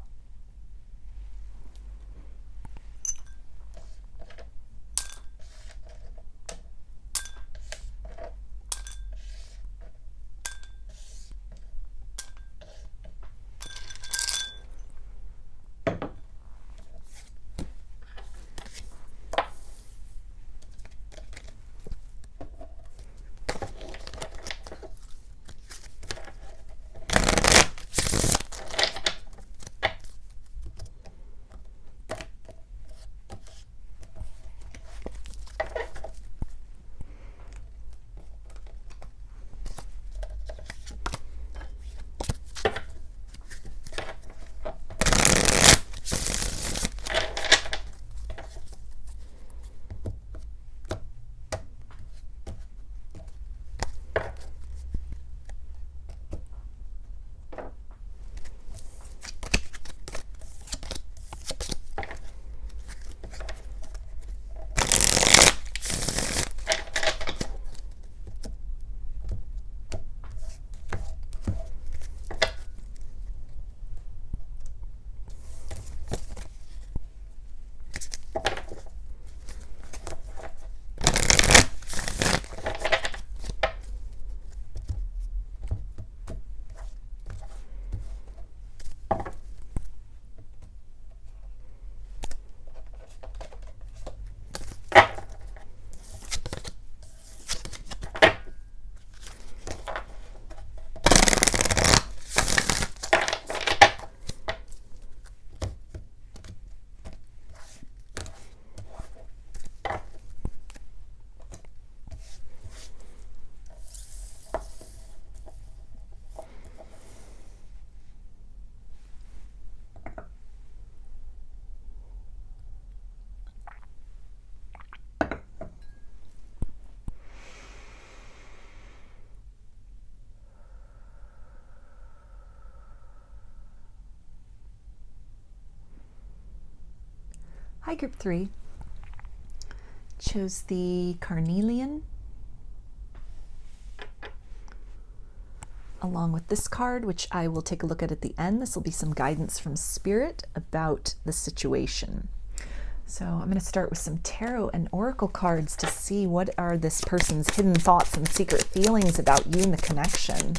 Hi, group 3. Chose the Carnelian along with this card, which I will take a look at the end. This will be some guidance from Spirit about the situation. So I'm going to start with some tarot and oracle cards to see what are this person's hidden thoughts and secret feelings about you and the connection.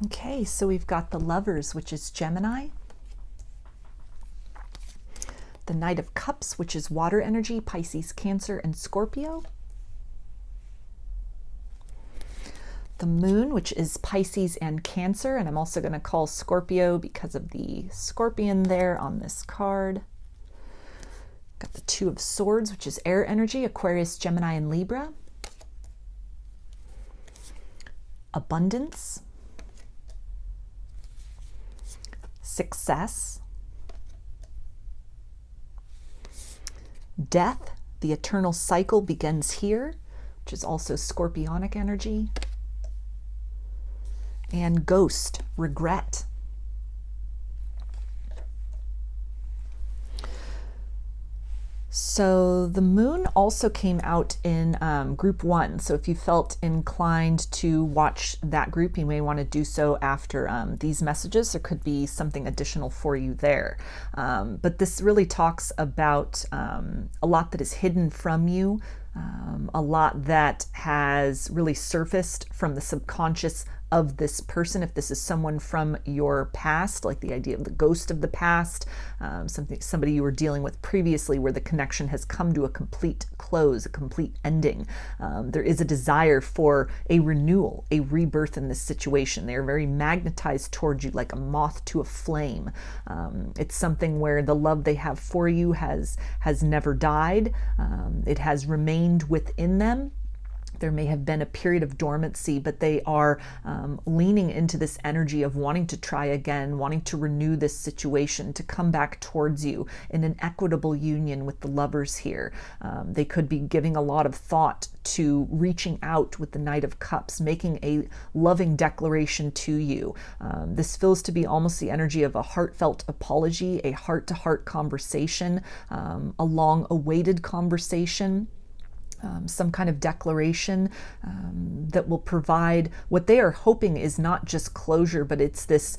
Okay, so we've got the Lovers, which is Gemini. The Knight of Cups, which is water energy, Pisces, Cancer, and Scorpio. The Moon, which is Pisces and Cancer, and I'm also going to call Scorpio because of the scorpion there on this card. Got the Two of Swords, which is air energy, Aquarius, Gemini, and Libra. Abundance. Success. Death, the eternal cycle begins here, which is also scorpionic energy. And Ghost, regret. So the Moon also came out in group 1. So if you felt inclined to watch that group, you may want to do so after these messages. There could be something additional for you there. But this really talks about a lot that is hidden from you, a lot that has really surfaced from the subconscious of this person. If this is someone from your past, like the idea of the ghost of the past, somebody you were dealing with previously where the connection has come to a complete close, a complete ending. There is a desire for a renewal, a rebirth in this situation. They are very magnetized towards you like a moth to a flame. It's something where the love they have for you has never died. It has remained within them. There may have been a period of dormancy, but they are leaning into this energy of wanting to try again, wanting to renew this situation, to come back towards you in an equitable union with the Lovers here. They could be giving a lot of thought to reaching out with the Knight of Cups, making a loving declaration to you. This feels to be almost the energy of a heartfelt apology, a heart-to-heart conversation, a long-awaited conversation. Some kind of declaration that will provide what they are hoping is not just closure, but it's this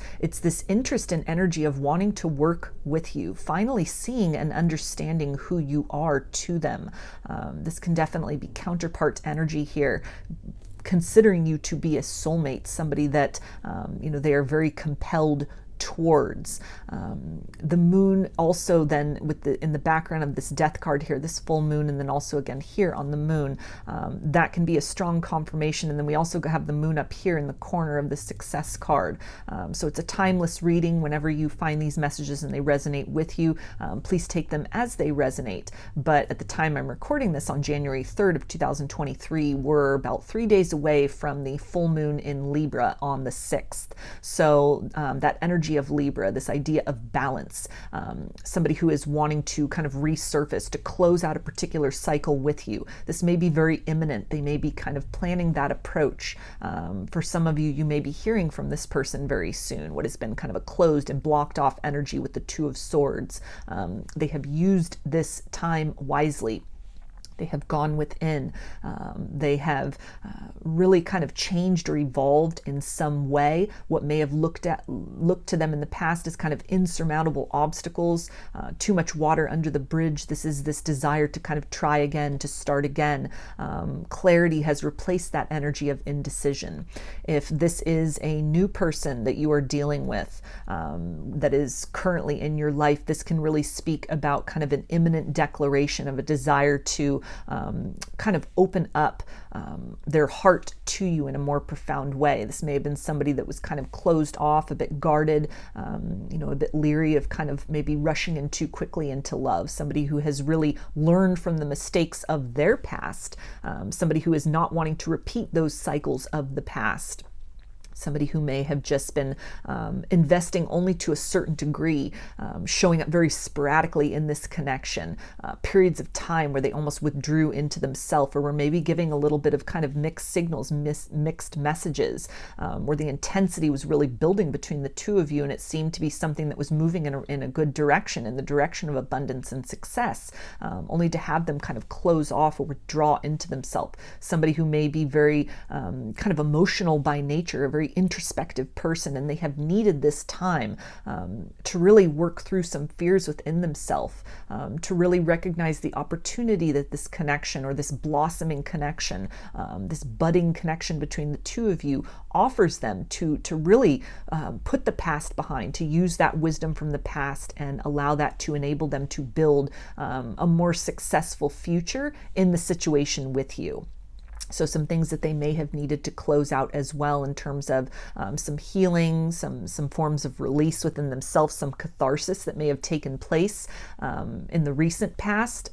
interest and energy of wanting to work with you, finally seeing and understanding who you are to them. This can definitely be counterpart energy here, considering you to be a soulmate, somebody that they are very compelled towards. The Moon also then in the background of this death card here, this full moon, and then also again here on the Moon, that can be a strong confirmation. And then we also have the Moon up here in the corner of the success card. So it's a timeless reading. Whenever you find these messages and they resonate with you, please take them as they resonate. But at the time I'm recording this on January 3rd of 2023, we're about 3 days away from the full moon in Libra on the 6th. So that energy of Libra, this idea of balance, somebody who is wanting to kind of resurface, to close out a particular cycle with you. This may be very imminent. They may be kind of planning that approach. For some of you, you may be hearing from this person very soon, what has been kind of a closed and blocked off energy with the Two of Swords. They have used this time wisely They have gone within. They have really kind of changed or evolved in some way. What may have looked to them in the past as kind of insurmountable obstacles, too much water under the bridge. This is this desire to kind of try again, to start again. Clarity has replaced that energy of indecision. If this is a new person that you are dealing with, that is currently in your life, this can really speak about kind of an imminent declaration of a desire to kind of open up their heart to you in a more profound way. This may have been somebody that was kind of closed off, a bit guarded, a bit leery of kind of maybe rushing in too quickly into love. Somebody who has really learned from the mistakes of their past. Somebody who is not wanting to repeat those cycles of the past. Somebody who may have just been investing only to a certain degree, showing up very sporadically in this connection, periods of time where they almost withdrew into themselves, or were maybe giving a little bit of kind of mixed signals, mixed messages, where the intensity was really building between the two of you, and it seemed to be something that was moving in a good direction, in the direction of abundance and success, only to have them kind of close off or withdraw into themselves. Somebody who may be very kind of emotional by nature, a very introspective person, and they have needed this time to really work through some fears within themselves, to really recognize the opportunity that this connection, or this blossoming connection, this budding connection between the two of you offers them, to really put the past behind, to use that wisdom from the past and allow that to enable them to build a more successful future in the situation with you. So some things that they may have needed to close out as well, in terms of some healing, some forms of release within themselves, some catharsis that may have taken place in the recent past.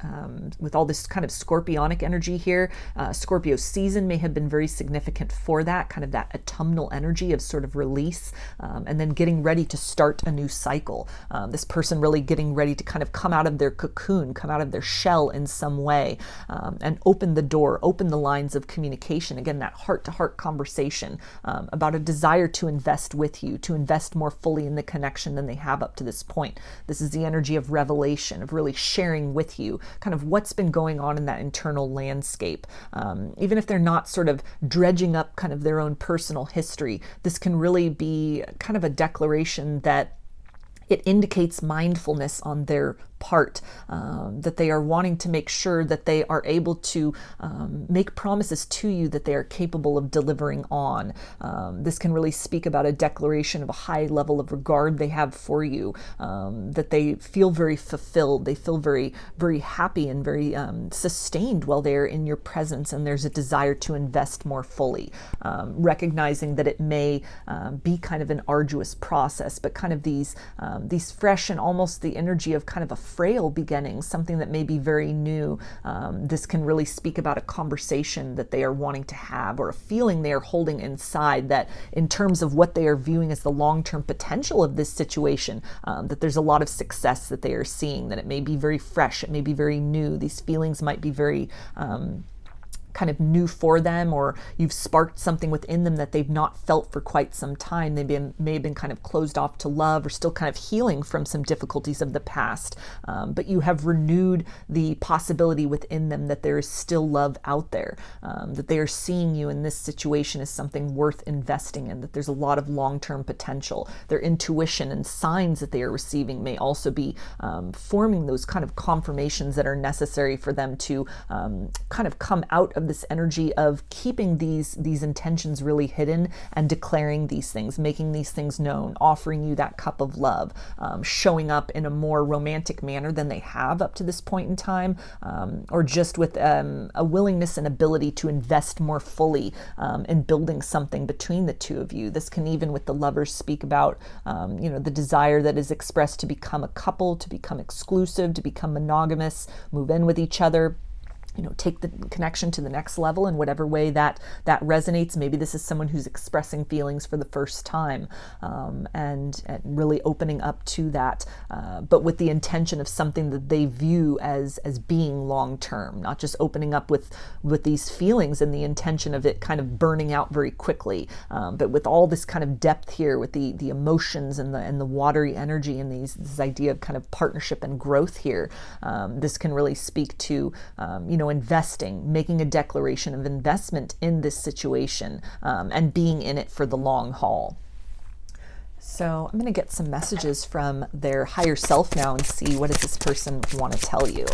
With all this kind of scorpionic energy here, Scorpio season may have been very significant for that, kind of that autumnal energy of sort of release, and then getting ready to start a new cycle. This person really getting ready to kind of come out of their cocoon, come out of their shell in some way, and open the door, open the lines of communication. Again, that heart-to-heart conversation about a desire to invest with you, to invest more fully in the connection than they have up to this point. This is the energy of revelation, of really sharing with you kind of what's been going on in that internal landscape. Even if they're not sort of dredging up kind of their own personal history, this can really be kind of a declaration that it indicates mindfulness on their part, that they are wanting to make sure that they are able to make promises to you that they are capable of delivering on. This can really speak about a declaration of a high level of regard they have for you, that they feel very fulfilled, they feel very, very happy and very sustained while they're in your presence, and there's a desire to invest more fully, recognizing that it may be kind of an arduous process, but kind of these fresh and almost the energy of kind of a frail beginning, something that may be very new. This can really speak about a conversation that they are wanting to have, or a feeling they are holding inside, that in terms of what they are viewing as the long-term potential of this situation, that there's a lot of success that they are seeing, that it may be very fresh, it may be very new. These feelings might be very kind of new for them, or you've sparked something within them that they've not felt for quite some time. They may have been kind of closed off to love, or still kind of healing from some difficulties of the past. But you have renewed the possibility within them that there is still love out there, that they are seeing you in this situation as something worth investing in, that there's a lot of long-term potential. Their intuition and signs that they are receiving may also be forming those kind of confirmations that are necessary for them to kind of come out of this energy of keeping these intentions really hidden, and declaring these things, making these things known, offering you that cup of love, showing up in a more romantic manner than they have up to this point in time, or just with a willingness and ability to invest more fully in building something between the two of you. This can, even with the lovers, speak about the desire that is expressed to become a couple, to become exclusive, to become monogamous, move in with each other, take the connection to the next level in whatever way that resonates. Maybe this is someone who's expressing feelings for the first time, and really opening up to that, but with the intention of something that they view as being long-term, not just opening up with these feelings and the intention of it kind of burning out very quickly, but with all this kind of depth here, with the emotions and the watery energy, and this idea of kind of partnership and growth here. This can really speak to investing, making a declaration of investment in this situation, and being in it for the long haul. So I'm going to get some messages from their higher self now and see, what does this person want to tell you?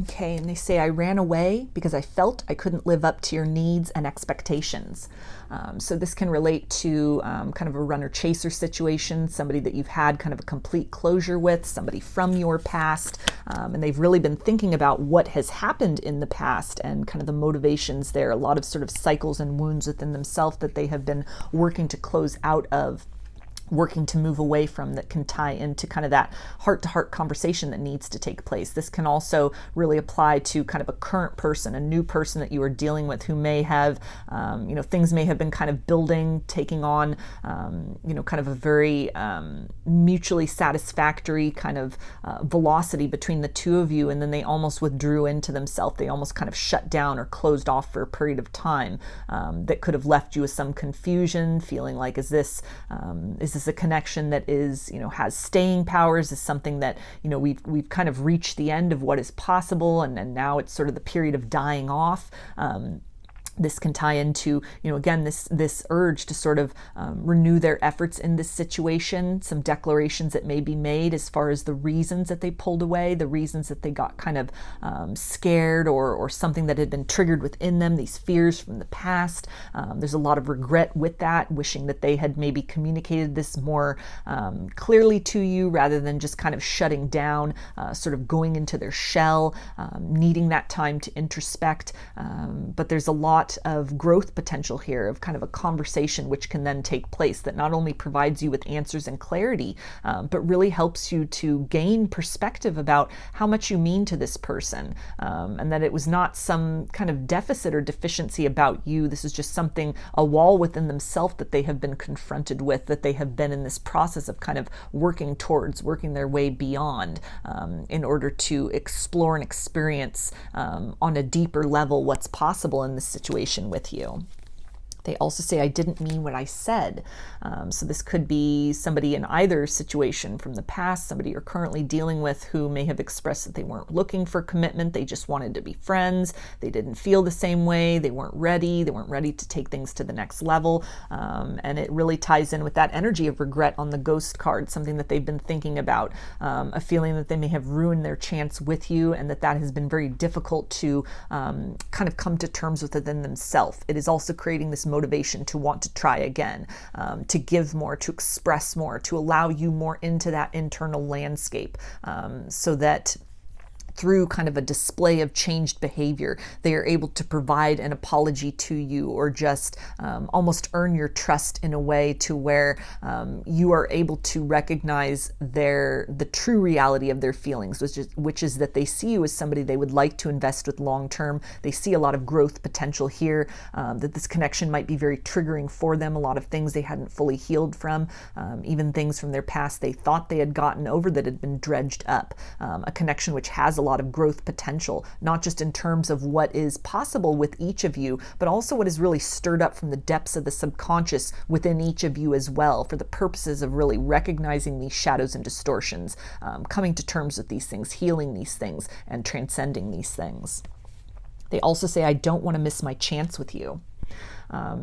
Okay, and they say, I ran away because I felt I couldn't live up to your needs and expectations. So this can relate to kind of a runner-chaser situation, somebody that you've had kind of a complete closure with, somebody from your past, and they've really been thinking about what has happened in the past and kind of the motivations there, a lot of sort of cycles and wounds within themselves that they have been working to close out of, working to move away from, that can tie into kind of that heart-to-heart conversation that needs to take place. This can also really apply to kind of a current person, a new person that you are dealing with, who may have, things may have been kind of building, taking on, kind of a very mutually satisfactory kind of velocity between the two of you, and then they almost withdrew into themselves. They almost kind of shut down or closed off for a period of time that could have left you with some confusion, feeling like, is this a connection that is, has staying power? Is this something that, we've kind of reached the end of what is possible, and now it's sort of the period of dying off? This can tie into, again, this urge to sort of renew their efforts in this situation, some declarations that may be made as far as the reasons that they pulled away, the reasons that they got kind of scared, or something that had been triggered within them, these fears from the past. There's a lot of regret with that, wishing that they had maybe communicated this more clearly to you, rather than just kind of shutting down, sort of going into their shell, needing that time to introspect. But there's a lot of growth potential here, of kind of a conversation which can then take place, that not only provides you with answers and clarity, but really helps you to gain perspective about how much you mean to this person, and that it was not some kind of deficit or deficiency about you. This is just something, a wall within themselves that they have been confronted with, that they have been in this process of kind of working towards, working their way beyond, in order to explore and experience on a deeper level what's possible in this situation with you. They also say, I didn't mean what I said. So this could be somebody in either situation from the past, somebody you're currently dealing with, who may have expressed that they weren't looking for commitment. They just wanted to be friends. They didn't feel the same way. They weren't ready. They weren't ready to take things to the next level. And it really ties in with that energy of regret on the Ghost card, something that they've been thinking about, a feeling that they may have ruined their chance with you, and that has been very difficult to kind of come to terms with within themselves. It is also creating this motivation to want to try again, to give more, to express more, to allow you more into that internal landscape, so that through kind of a display of changed behavior, they are able to provide an apology to you, or just almost earn your trust in a way to where you are able to recognize the true reality of their feelings, which is that they see you as somebody they would like to invest with long term. They see a lot of growth potential here, that this connection might be very triggering for them, a lot of things they hadn't fully healed from, even things from their past they thought they had gotten over that had been dredged up. A connection which has a lot of growth potential, not just in terms of what is possible with each of you, but also what is really stirred up from the depths of the subconscious within each of you as well, for the purposes of really recognizing these shadows and distortions, coming to terms with these things, healing these things, and transcending these things. They also say, I don't want to miss my chance with you.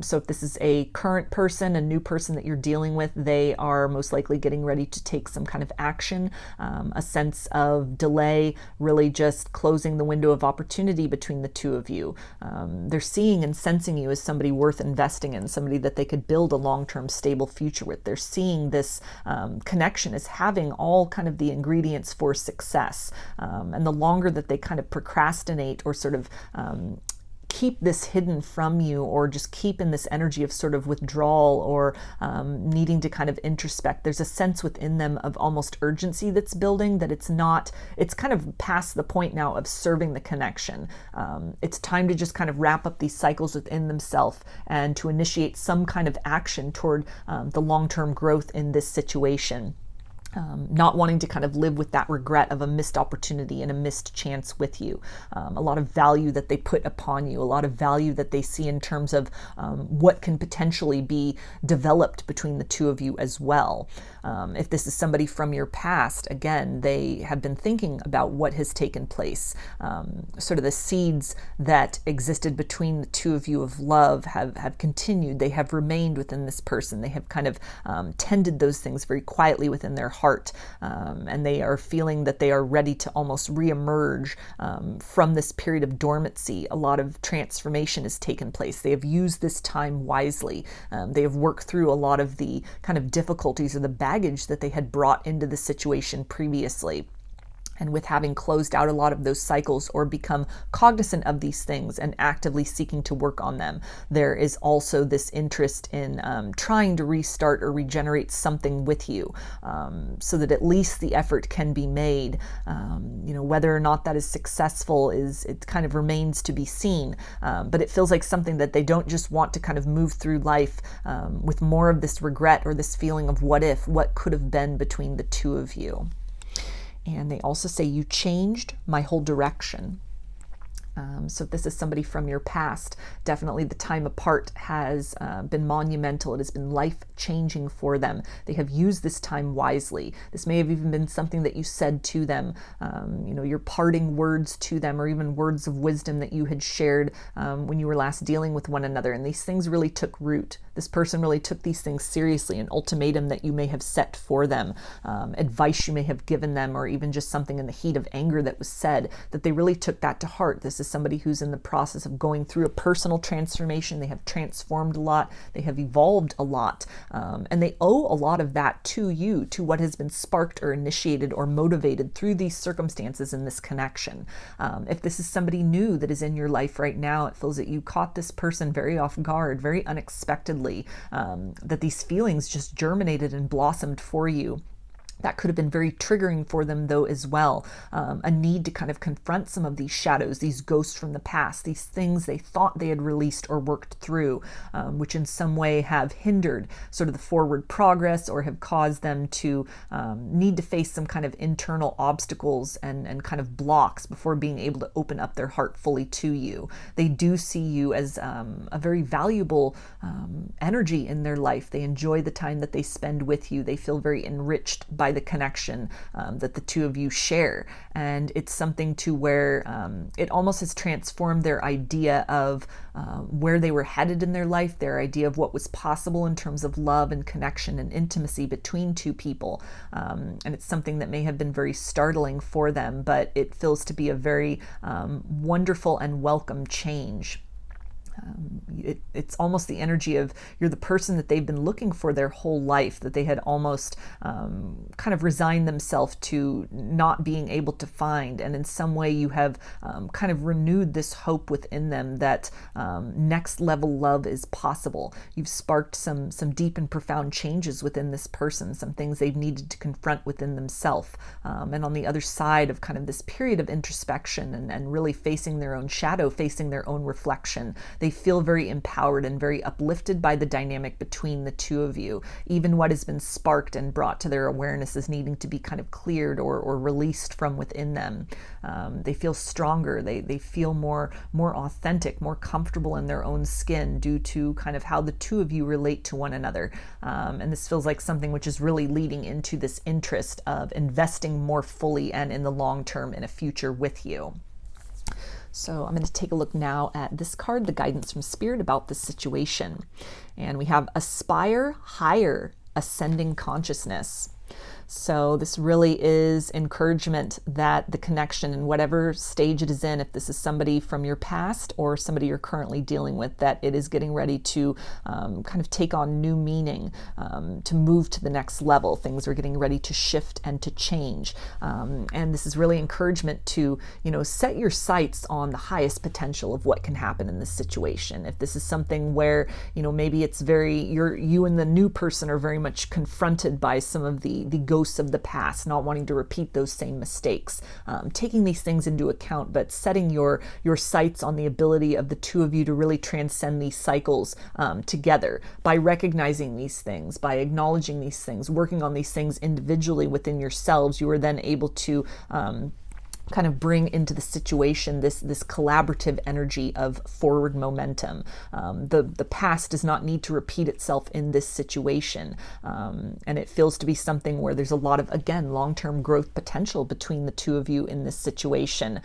So if this is a current person, a new person that you're dealing with, they are most likely getting ready to take some kind of action, a sense of delay, really just closing the window of opportunity between the two of you. They're seeing and sensing you as somebody worth investing in, somebody that they could build a long-term stable future with. They're seeing this connection as having all kind of the ingredients for success. And the longer that they kind of procrastinate or sort of keep this hidden from you, or just keep in this energy of sort of withdrawal, or needing to kind of introspect. There's a sense within them of almost urgency that's building, that it's kind of past the point now of serving the connection. It's time to just kind of wrap up these cycles within themselves and to initiate some kind of action toward the long-term growth in this situation. Not wanting to kind of live with that regret of a missed opportunity and a missed chance with you. A lot of value that they put upon you, a lot of value that they see in terms of what can potentially be developed between the two of you as well. If this is somebody from your past, again, they have been thinking about what has taken place. Sort of the seeds that existed between the two of you of love have continued. They have remained within this person. They have kind of tended those things very quietly within their heart, and they are feeling that they are ready to almost reemerge from this period of dormancy. A lot of transformation has taken place. They have used this time wisely. They have worked through a lot of the kind of difficulties or the baggage that they had brought into the situation previously. And with having closed out a lot of those cycles or become cognizant of these things and actively seeking to work on them, there is also this interest in trying to restart or regenerate something with you, so that at least the effort can be made. Whether or not that is successful it kind of remains to be seen. But it feels like something that they don't just want to kind of move through life with more of this regret or this feeling of what could have been between the two of you. And they also say, you changed my whole direction. So if this is somebody from your past, definitely the time apart has been monumental. It has been life-changing for them. They have used this time wisely. This may have even been something that you said to them, your parting words to them, or even words of wisdom that you had shared when you were last dealing with one another. And these things really took root. This person really took these things seriously. An ultimatum that you may have set for them, advice you may have given them, or even just something in the heat of anger that was said, that they really took that to heart. This is somebody who's in the process of going through a personal transformation. They have transformed a lot. They have evolved a lot. And they owe a lot of that to you, to what has been sparked or initiated or motivated through these circumstances in this connection. If this is somebody new that is in your life right now, it feels that you caught this person very off guard, very unexpectedly, that these feelings just germinated and blossomed for you. That could have been very triggering for them, though, as well. A need to kind of confront some of these shadows, these ghosts from the past, these things they thought they had released or worked through, which in some way have hindered sort of the forward progress, or have caused them to need to face some kind of internal obstacles and kind of blocks before being able to open up their heart fully to you. They do see you as a very valuable energy in their life. They enjoy the time that they spend with you. They feel very enriched by the connection that the two of you share. And it's something to where it almost has transformed their idea of where they were headed in their life, their idea of what was possible in terms of love and connection and intimacy between two people. And it's something that may have been very startling for them, but it feels to be a very wonderful and welcome change. It's almost the energy of you're the person that they've been looking for their whole life, that they had almost kind of resigned themselves to not being able to find. And in some way you have kind of renewed this hope within them that next level love is possible. You've sparked some deep and profound changes within this person, some things they've needed to confront within themselves. And on the other side of kind of this period of introspection and really facing their own shadow, facing their own reflection, they feel very empowered and very uplifted by the dynamic between the two of you. Even what has been sparked and brought to their awareness is needing to be kind of cleared or released from within them. They feel stronger. They feel more authentic, more comfortable in their own skin due to kind of how the two of you relate to one another. And this feels like something which is really leading into this interest of investing more fully and in the long term in a future with you. So I'm going to take a look now at this card, the guidance from Spirit about this situation. And we have Aspire Higher, Ascending Consciousness. So this really is encouragement that the connection, in whatever stage it is in, if this is somebody from your past or somebody you're currently dealing with, that it is getting ready to kind of take on new meaning, to move to the next level. Things are getting ready to shift and to change. And this is really encouragement to, set your sights on the highest potential of what can happen in this situation. If this is something where, maybe it's you and the new person are very much confronted by some of the ghosts of the past, not wanting to repeat those same mistakes, taking these things into account, but setting your sights on the ability of the two of you to really transcend these cycles together by recognizing these things, by acknowledging these things, working on these things individually within yourselves. You are then able to kind of bring into the situation this collaborative energy of forward momentum. The past does not need to repeat itself in this situation. And it feels to be something where there's a lot of, again, long-term growth potential between the two of you in this situation.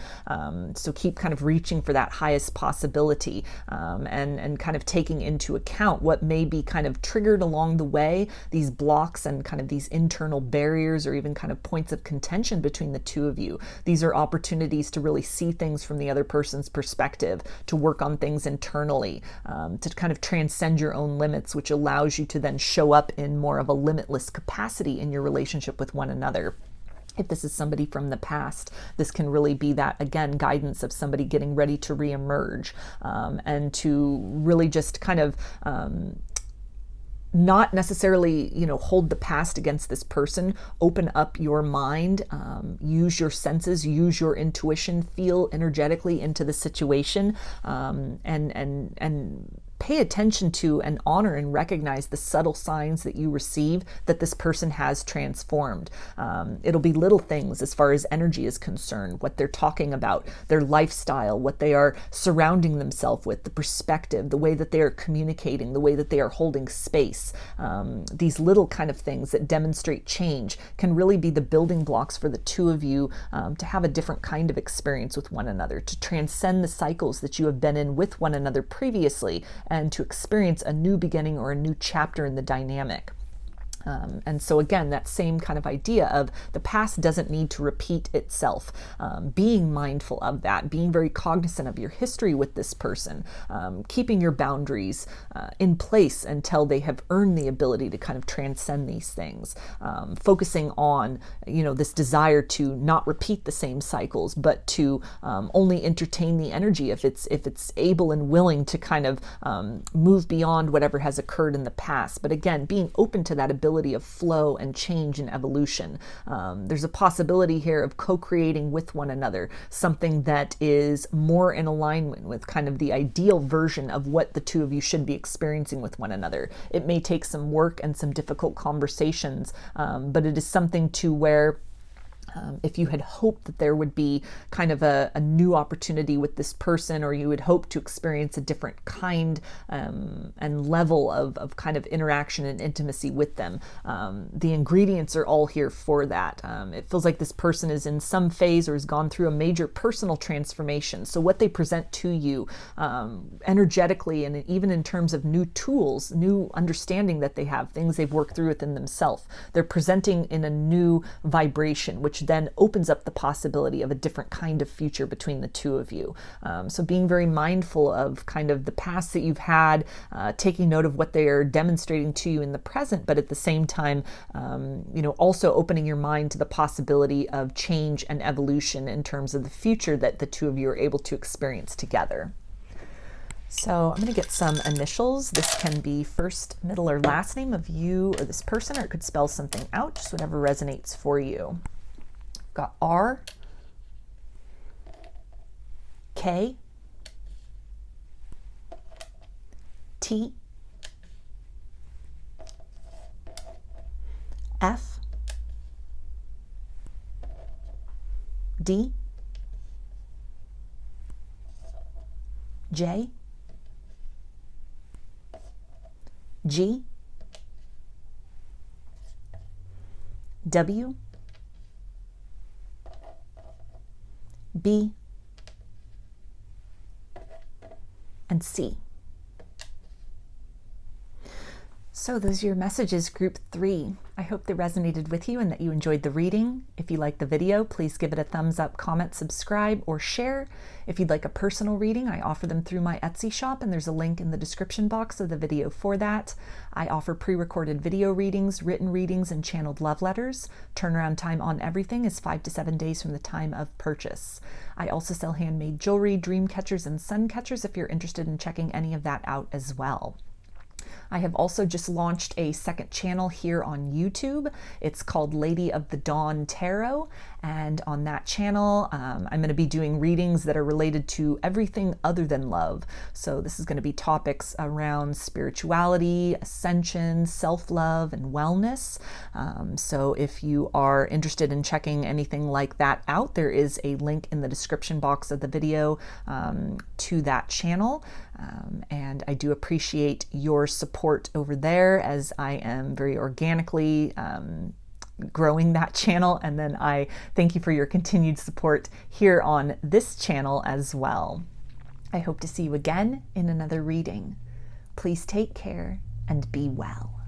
So keep kind of reaching for that highest possibility, and kind of taking into account what may be kind of triggered along the way, these blocks and kind of these internal barriers or even kind of points of contention between the two of you. These are opportunities to really see things from the other person's perspective, to work on things internally, to kind of transcend your own limits, which allows you to then show up in more of a limitless capacity in your relationship with one another. If this is somebody from the past, this can really be that, again, guidance of somebody getting ready to reemerge, and to really just kind of not necessarily, hold the past against this person. Open up your mind, use your senses, use your intuition, feel energetically into the situation, and pay attention to and honor and recognize the subtle signs that you receive that this person has transformed. It'll be little things as far as energy is concerned, what they're talking about, their lifestyle, what they are surrounding themselves with, the perspective, the way that they are communicating, the way that they are holding space. These little kind of things that demonstrate change can really be the building blocks for the two of you to have a different kind of experience with one another, to transcend the cycles that you have been in with one another previously, and to experience a new beginning or a new chapter in the dynamic. And so again, that same kind of idea of the past doesn't need to repeat itself. Being mindful of that, being very cognizant of your history with this person, keeping your boundaries in place until they have earned the ability to kind of transcend these things. Focusing on, this desire to not repeat the same cycles, but to only entertain the energy if it's able and willing to kind of move beyond whatever has occurred in the past. But again, being open to that ability of flow and change and evolution. There's a possibility here of co-creating with one another, something that is more in alignment with kind of the ideal version of what the two of you should be experiencing with one another. It may take some work and some difficult conversations, but it is something to where if you had hoped that there would be kind of a new opportunity with this person, or you would hope to experience a different kind and level of kind of interaction and intimacy with them, the ingredients are all here for that. It feels like this person is in some phase or has gone through a major personal transformation. So what they present to you energetically, and even in terms of new tools, new understanding that they have, things they've worked through within themselves, they're presenting in a new vibration, which then opens up the possibility of a different kind of future between the two of you. So being very mindful of kind of the past that you've had, taking note of what they are demonstrating to you in the present, but at the same time, also opening your mind to the possibility of change and evolution in terms of the future that the two of you are able to experience together. So I'm going to get some initials. This can be first, middle, or last name of you or this person, or it could spell something out, just whatever resonates for you. Got R, K, T, F, D, J, G, W, B, and C. So those are your messages, group 3. I hope they resonated with you and that you enjoyed the reading. If you liked the video, please give it a thumbs up, comment, subscribe, or share. If you'd like a personal reading, I offer them through my Etsy shop, and there's a link in the description box of the video for that. I offer pre-recorded video readings, written readings, and channeled love letters. Turnaround time on everything is 5 to 7 days from the time of purchase. I also sell handmade jewelry, dream catchers, and sun catchers if you're interested in checking any of that out as well. I have also just launched a second channel here on YouTube. It's called Lady of the Dawn Tarot, and on that channel I'm going to be doing readings that are related to everything other than love. So this is going to be topics around spirituality, ascension, self-love, and wellness. So if you are interested in checking anything like that out, there is a link in the description box of the video to that channel. And I do appreciate your support over there, as I am very organically growing that channel. And then I thank you for your continued support here on this channel as well. I hope to see you again in another reading. Please take care and be well.